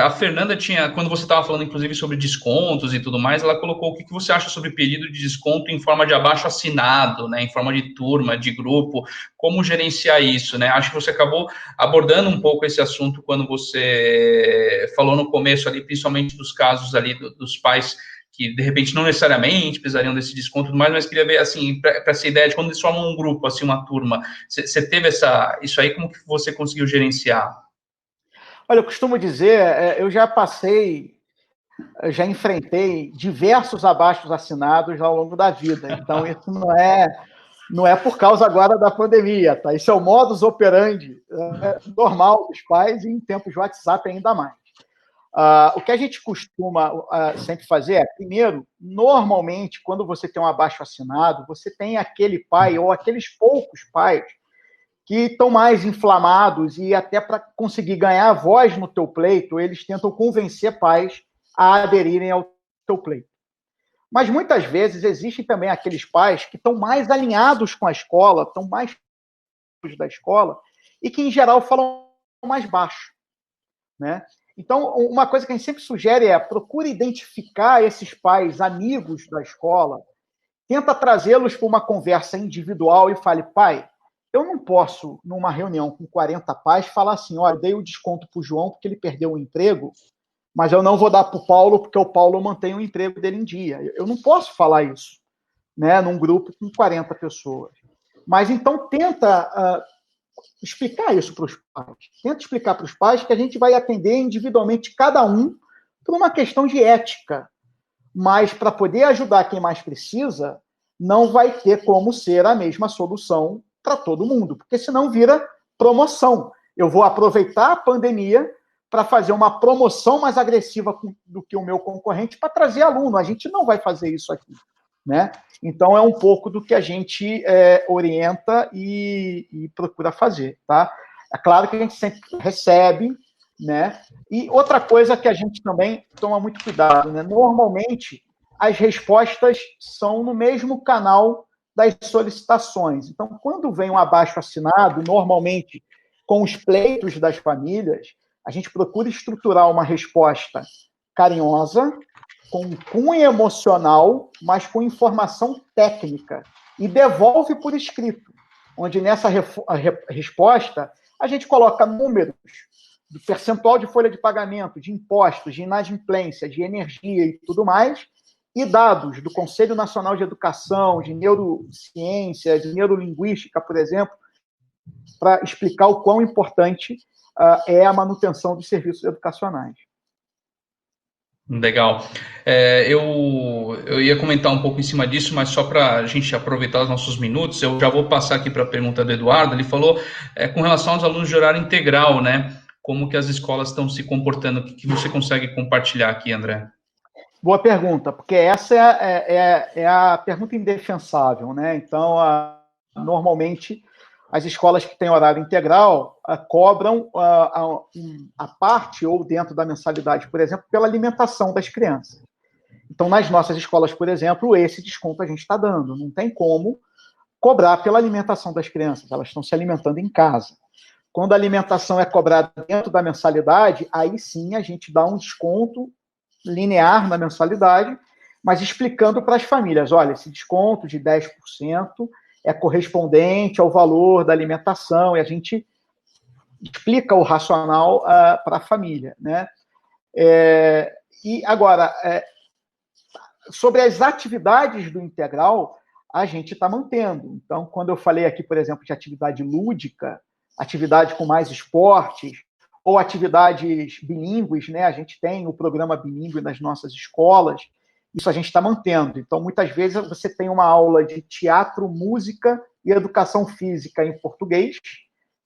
S1: A Fernanda tinha, quando você estava falando, inclusive, sobre descontos e tudo mais, ela colocou o que você acha sobre período de desconto em forma de abaixo-assinado, né? Em forma de turma, de grupo, como gerenciar isso, né? Acho que você acabou abordando um pouco esse assunto quando você falou no começo ali, principalmente dos casos ali dos pais que, de repente, não necessariamente precisariam desse desconto e tudo mais, mas queria ver, assim, para essa ideia de quando eles formam um grupo, assim, uma turma, você teve isso aí, como que você conseguiu gerenciar?
S3: Olha, eu costumo dizer, eu já enfrentei diversos abaixos-assinados ao longo da vida, então isso não é por causa agora da pandemia, tá? Isso é o modus operandi normal dos pais e em tempos de WhatsApp ainda mais. O que a gente costuma sempre fazer é, primeiro, normalmente, quando você tem um abaixo-assinado, você tem aquele pai ou aqueles poucos pais que estão mais inflamados e até para conseguir ganhar voz no teu pleito, eles tentam convencer pais a aderirem ao teu pleito. Mas muitas vezes existem também aqueles pais que estão mais alinhados com a escola, estão mais da escola e que, em geral, falam mais baixo, né? Então, uma coisa que a gente sempre sugere é procure identificar esses pais amigos da escola, tenta trazê-los para uma conversa individual e fale, pai, eu não posso, numa reunião com 40 pais, falar assim, olha, eu dei o desconto para o João porque ele perdeu o emprego, mas eu não vou dar para o Paulo porque o Paulo mantém o emprego dele em dia. Eu não posso falar isso, né, num grupo com 40 pessoas. Mas então tenta explicar isso para os pais. Tenta explicar para os pais que a gente vai atender individualmente cada um por uma questão de ética. Mas para poder ajudar quem mais precisa, não vai ter como ser a mesma solução para todo mundo, porque senão vira promoção. Eu vou aproveitar a pandemia para fazer uma promoção mais agressiva do que o meu concorrente para trazer aluno. A gente não vai fazer isso aqui, né? Então, é um pouco do que a gente orienta e procura fazer, tá? É claro que a gente sempre recebe, né? E outra coisa que a gente também toma muito cuidado, né? Normalmente, as respostas são no mesmo canal das solicitações. Então, quando vem um abaixo-assinado, normalmente com os pleitos das famílias, A gente procura estruturar uma resposta carinhosa, com cunho emocional, mas com informação técnica, e devolve por escrito, onde nessa resposta a gente coloca números do percentual de folha de pagamento, de impostos, de inadimplência, de energia e tudo mais, e dados do Conselho Nacional de Educação, de neurociência, de neurolinguística, por exemplo, para explicar o quão importante é a manutenção dos serviços educacionais.
S1: Legal. Eu ia comentar um pouco em cima disso, mas só para a gente aproveitar os nossos minutos, eu já vou passar aqui para a pergunta do Eduardo. Ele falou com relação aos alunos de horário integral, né? Como que as escolas estão se comportando? O que você consegue compartilhar aqui, André?
S3: Boa pergunta, porque essa é a pergunta indefensável, né? Então, normalmente, as escolas que têm horário integral cobram a parte ou dentro da mensalidade, por exemplo, pela alimentação das crianças. Então, nas nossas escolas, por exemplo, esse desconto a gente está dando. Não tem como cobrar pela alimentação das crianças, elas estão se alimentando em casa. Quando a alimentação é cobrada dentro da mensalidade, aí sim a gente dá um desconto linear na mensalidade, mas explicando para as famílias, olha, esse desconto de 10% é correspondente ao valor da alimentação, e a gente explica o racional para a família, né? E agora, sobre as atividades do integral, a gente está mantendo. Então, quando eu falei aqui, por exemplo, de atividade lúdica, atividade com mais esportes, ou atividades bilíngues, né? A gente tem o programa bilíngue nas nossas escolas, isso a gente está mantendo. Então, muitas vezes, você tem uma aula de teatro, música e educação física em português,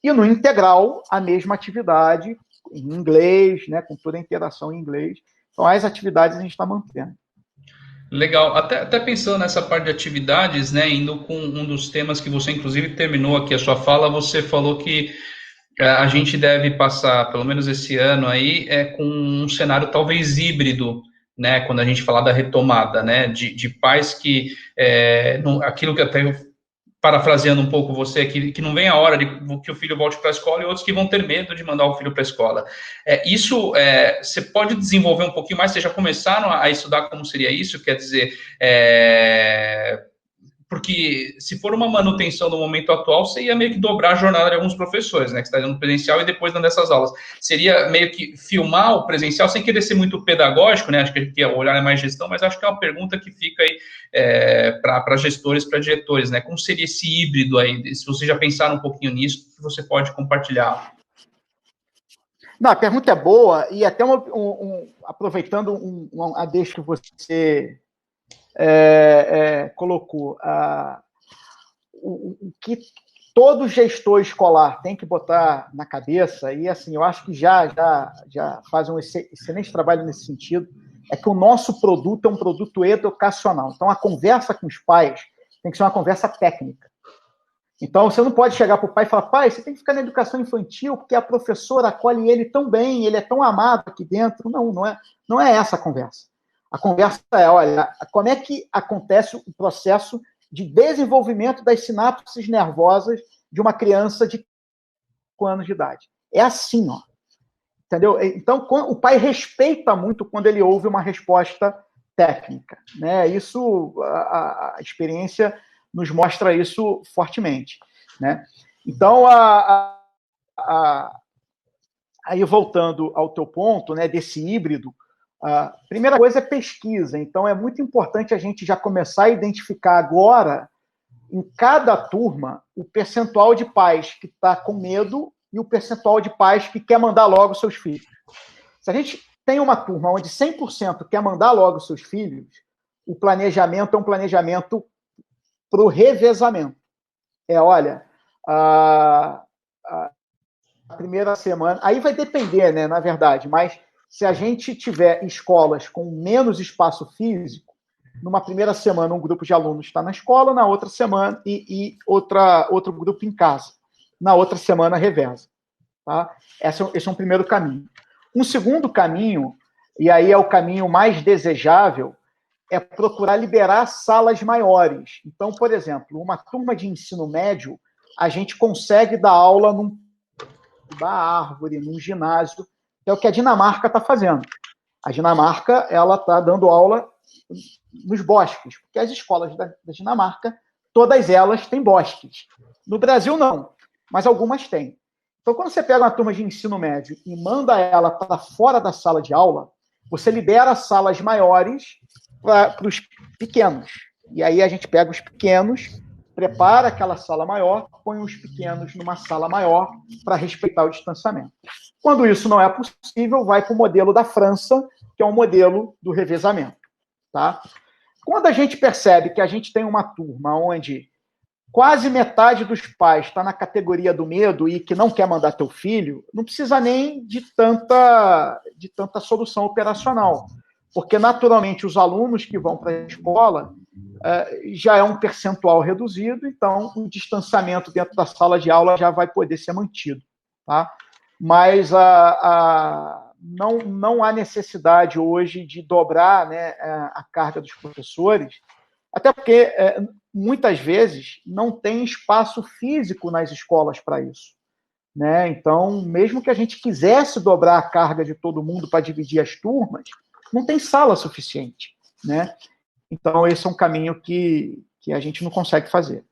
S3: e no integral, a mesma atividade em inglês, né? Com toda a interação em inglês. Então, as atividades a gente está mantendo.
S1: Legal, até pensando nessa parte de atividades, né, indo com um dos temas que você inclusive terminou aqui a sua fala, você falou que a gente deve passar, pelo menos esse ano aí, com um cenário talvez híbrido, né, quando a gente falar da retomada, né, de pais que, aquilo que até parafraseando um pouco você, que não vem a hora de que o filho volte para a escola, e outros que vão ter medo de mandar o filho para a escola. Isso, você pode desenvolver um pouquinho mais? Vocês já começaram a estudar como seria isso? Quer dizer, porque se for uma manutenção do momento atual, você ia meio que dobrar a jornada de alguns professores, né, que está dando presencial e depois dando essas aulas. Seria meio que filmar o presencial, sem querer ser muito pedagógico, né, acho que o olhar é mais gestão, mas acho que é uma pergunta que fica aí para gestores, para diretores, né, como seria esse híbrido aí, se vocês já pensaram um pouquinho nisso, que você pode compartilhar.
S3: Não, a pergunta é boa, e até aproveitando a deixa que você colocou, o que todo gestor escolar tem que botar na cabeça, e assim, eu acho que já faz um excelente trabalho nesse sentido, é que o nosso produto é um produto educacional. Então, a conversa com os pais tem que ser uma conversa técnica. Então, você não pode chegar para o pai e falar, pai, você tem que ficar na educação infantil, porque a professora acolhe ele tão bem, ele é tão amado aqui dentro. Não é essa a conversa. A conversa é, olha, como é que acontece o processo de desenvolvimento das sinapses nervosas de uma criança de 5 anos de idade. É assim, ó. Entendeu? Então, o pai respeita muito quando ele ouve uma resposta técnica, né? Isso, a experiência nos mostra isso fortemente, né? Então, aí voltando ao teu ponto, né, desse híbrido, a primeira coisa é pesquisa. Então, é muito importante a gente já começar a identificar agora, em cada turma, o percentual de pais que está com medo e o percentual de pais que quer mandar logo seus filhos. Se a gente tem uma turma onde 100% quer mandar logo seus filhos, o planejamento é um planejamento para o revezamento. Olha, a primeira semana... Aí vai depender, né, na verdade, mas se a gente tiver escolas com menos espaço físico, numa primeira semana um grupo de alunos está na escola, na outra semana outro grupo em casa. Na outra semana reveza. Tá? Esse é um primeiro caminho. Um segundo caminho, e aí é o caminho mais desejável, é procurar liberar salas maiores. Então, por exemplo, uma turma de ensino médio, a gente consegue dar aula numa árvore, num ginásio, que é o que a Dinamarca está fazendo. A Dinamarca ela está dando aula nos bosques, porque as escolas da Dinamarca, todas elas têm bosques. No Brasil, não, mas algumas têm. Então, quando você pega uma turma de ensino médio e manda ela para fora da sala de aula, você libera salas maiores para os pequenos. E aí a gente pega os pequenos, prepara aquela sala maior, põe os pequenos numa sala maior para respeitar o distanciamento. Quando isso não é possível, vai para o modelo da França, que é o modelo do revezamento. Tá? Quando a gente percebe que a gente tem uma turma onde quase metade dos pais está na categoria do medo e que não quer mandar teu filho, não precisa nem de tanta solução operacional, porque naturalmente os alunos que vão para a escola já é um percentual reduzido, então o distanciamento dentro da sala de aula já vai poder ser mantido. Tá? Mas não há necessidade hoje de dobrar, né, a carga dos professores, até porque muitas vezes não tem espaço físico nas escolas para isso. Né? Então, mesmo que a gente quisesse dobrar a carga de todo mundo para dividir as turmas, não tem sala suficiente. Né? Então, esse é um caminho que a gente não consegue fazer.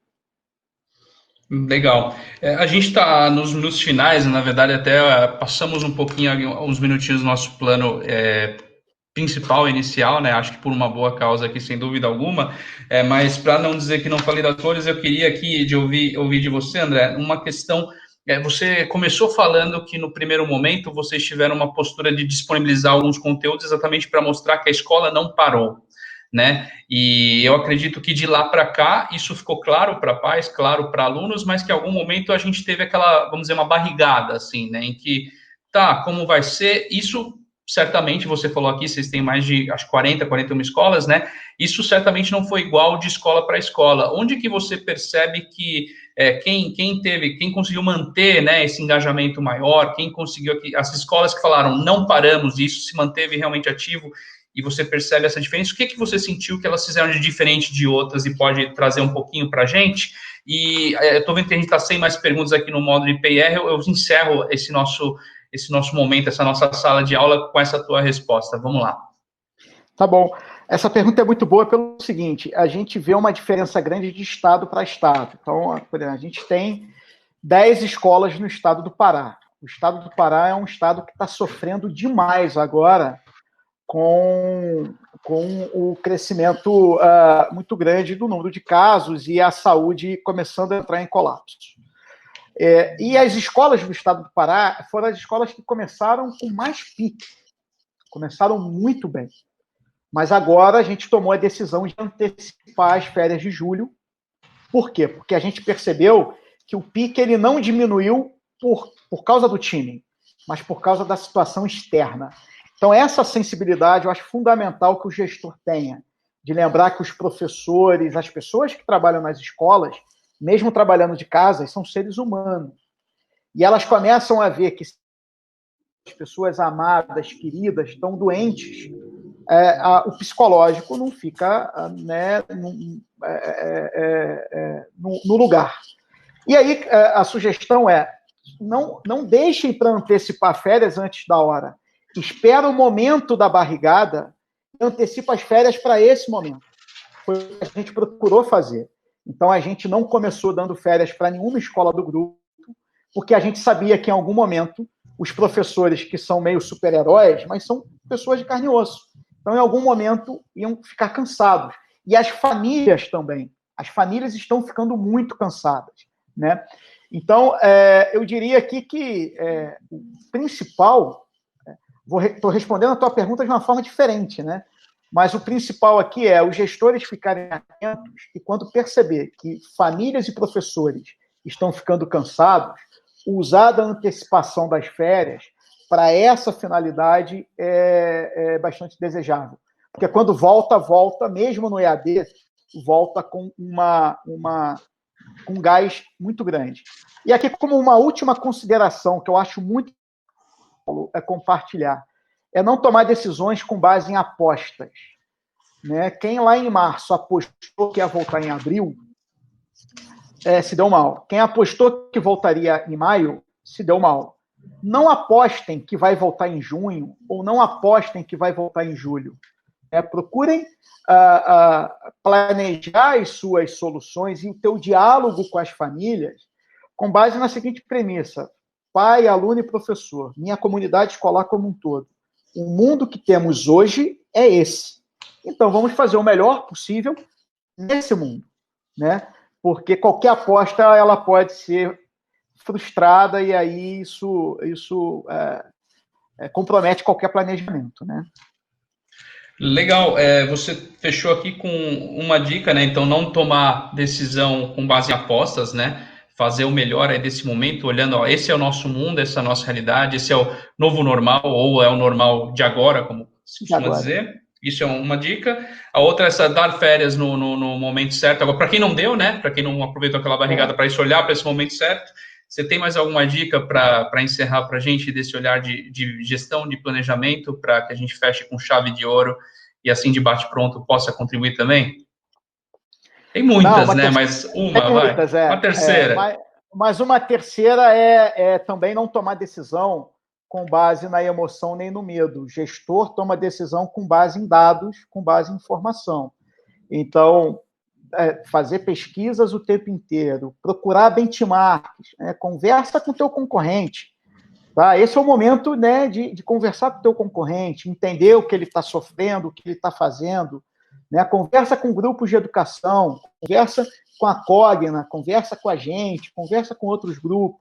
S1: Legal. A gente está nos minutos finais, na verdade, até passamos um pouquinho, uns minutinhos do nosso plano principal, inicial, né? Acho que por uma boa causa aqui, sem dúvida alguma. Mas para não dizer que não falei das flores, eu queria aqui ouvir de você, André, uma questão. Você começou falando que no primeiro momento vocês tiveram uma postura de disponibilizar alguns conteúdos exatamente para mostrar que a escola não parou. Né? E eu acredito que de lá para cá isso ficou claro para pais, claro para alunos, mas que em algum momento a gente teve aquela, vamos dizer, uma barrigada, assim, né? Em que, tá, como vai ser? Isso, certamente, você falou aqui, vocês têm mais de, acho, 41 escolas, né? Isso certamente não foi igual de escola para escola. Onde que você percebe que quem conseguiu manter, né, esse engajamento maior, quem conseguiu, as escolas que falaram, não paramos, isso se manteve realmente ativo, e você percebe essa diferença, o que você sentiu que elas fizeram de diferente de outras e pode trazer um pouquinho para a gente? E eu estou vendo que a gente está sem mais perguntas aqui no módulo IPR, eu encerro esse nosso momento, essa nossa sala de aula com essa tua resposta. Vamos lá.
S3: Tá bom. Essa pergunta é muito boa pelo seguinte, a gente vê uma diferença grande de estado para estado. Então, a gente tem 10 escolas no estado do Pará. O estado do Pará é um estado que está sofrendo demais agora com o crescimento muito grande do número de casos e a saúde começando a entrar em colapso. E as escolas do estado do Pará foram as escolas que começaram com mais pique, começaram muito bem. Mas agora a gente tomou a decisão de antecipar as férias de julho. Por quê? Porque a gente percebeu que o pique ele não diminuiu por causa do time, mas por causa da situação externa. Então, essa sensibilidade eu acho fundamental que o gestor tenha, de lembrar que os professores, as pessoas que trabalham nas escolas, mesmo trabalhando de casa, são seres humanos. E elas começam a ver que as pessoas amadas, queridas, estão doentes, o psicológico não fica, né, no lugar. E aí a sugestão é, não deixem para antecipar férias antes da hora. Espera o momento da barrigada e antecipa as férias para esse momento. Foi o que a gente procurou fazer. Então, a gente não começou dando férias para nenhuma escola do grupo, porque a gente sabia que, em algum momento, os professores, que são meio super-heróis, mas são pessoas de carne e osso, então, em algum momento, iam ficar cansados. E as famílias também. As famílias estão ficando muito cansadas. Né? Então, eu diria aqui que o principal... Estou respondendo a tua pergunta de uma forma diferente, né? Mas o principal aqui é os gestores ficarem atentos e quando perceber que famílias e professores estão ficando cansados, usar da antecipação das férias para essa finalidade é bastante desejável. Porque quando volta, mesmo no EAD, volta com um gás muito grande. E aqui, como uma última consideração que eu acho muito compartilhar, é não tomar decisões com base em apostas. Né? Quem lá em março apostou que ia voltar em abril, se deu mal. Quem apostou que voltaria em maio, se deu mal. Não apostem que vai voltar em junho, ou não apostem que vai voltar em julho. Procurem planejar as suas soluções e o teu diálogo com as famílias com base na seguinte premissa: pai, aluno e professor, minha comunidade escolar como um todo. O mundo que temos hoje é esse. Então, vamos fazer o melhor possível nesse mundo, né? Porque qualquer aposta ela pode ser frustrada e aí isso compromete qualquer planejamento, né?
S1: Legal, você fechou aqui com uma dica, né? Então, não tomar decisão com base em apostas, né? Fazer o melhor aí desse momento, olhando, ó, esse é o nosso mundo, essa é a nossa realidade, esse é o novo normal, ou é o normal de agora, como se costuma dizer. Isso é uma dica. A outra é essa, dar férias no momento certo. Agora, para quem não deu, né? Para quem não aproveitou aquela barrigada para isso, olhar para esse momento certo. Você tem mais alguma dica para encerrar para a gente desse olhar de gestão, de planejamento, para que a gente feche com chave de ouro e assim de bate-pronto possa contribuir também? Tem muitas, né? Mas uma, vai. Uma terceira.
S3: Mas uma terceira é também não tomar decisão com base na emoção nem no medo. O gestor toma decisão com base em dados, com base em informação. Então, fazer pesquisas o tempo inteiro, procurar benchmarks, conversa com o teu concorrente. Tá? Esse é o momento, né, de conversar com o teu concorrente, entender o que ele está sofrendo, o que ele está fazendo, né? Conversa com grupos de educação, conversa com a Cogna, conversa com a gente, conversa com outros grupos.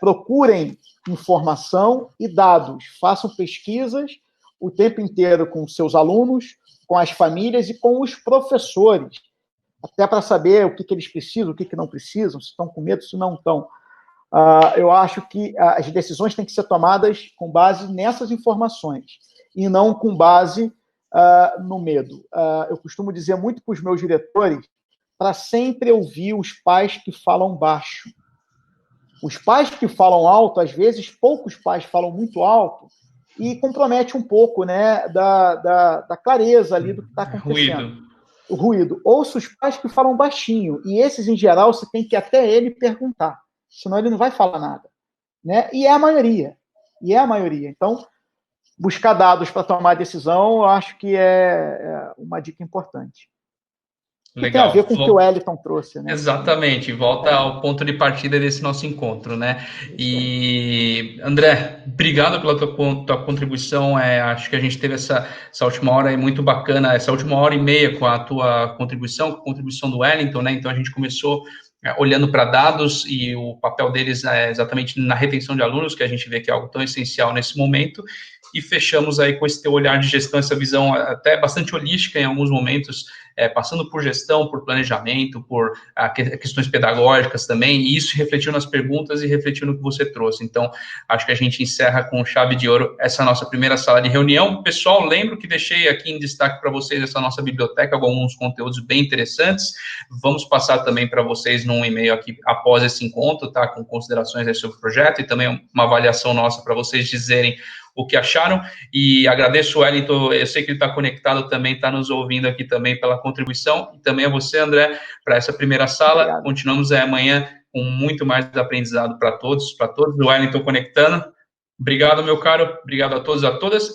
S3: Procurem informação e dados, façam pesquisas o tempo inteiro com seus alunos, com as famílias e com os professores, até para saber o que eles precisam, o que não precisam, se estão com medo, se não estão. Eu acho que as decisões têm que ser tomadas com base nessas informações e não com base no medo. Eu costumo dizer muito para os meus diretores para sempre ouvir os pais que falam baixo. Os pais que falam alto, às vezes poucos pais falam muito alto e compromete um pouco, né, da clareza ali do que está acontecendo. O ruído. Ouça os pais que falam baixinho, e esses, em geral, você tem que ir até ele perguntar, senão ele não vai falar nada. Né? E é a maioria. Então, buscar dados para tomar decisão, eu acho que é uma dica importante.
S1: Legal.
S3: Tem a ver com o que o Wellington trouxe, né?
S1: Exatamente, volta ao ponto de partida desse nosso encontro, né? E, André, obrigado pela tua contribuição, acho que a gente teve essa última hora aí muito bacana, essa última hora e meia com a tua contribuição, com a contribuição do Wellington, né? Então a gente começou olhando para dados e o papel deles exatamente na retenção de alunos, que a gente vê que é algo tão essencial nesse momento, e fechamos aí com esse teu olhar de gestão, essa visão até bastante holística em alguns momentos, passando por gestão, por planejamento, por questões pedagógicas também, e isso refletiu nas perguntas e refletiu no que você trouxe. Então, acho que a gente encerra com chave de ouro essa nossa primeira sala de reunião. Pessoal, lembro que deixei aqui em destaque para vocês essa nossa biblioteca, com alguns conteúdos bem interessantes. Vamos passar também para vocês num e-mail aqui após esse encontro, tá? Com considerações aí sobre o projeto e também uma avaliação nossa para vocês dizerem o que acharam, e agradeço o Wellington, eu sei que ele está conectado também, está nos ouvindo aqui também pela contribuição, e também a você, André, para essa primeira sala. Obrigado. Continuamos amanhã com muito mais aprendizado para todos, o Wellington conectando. Obrigado, meu caro, obrigado a todos e a todas.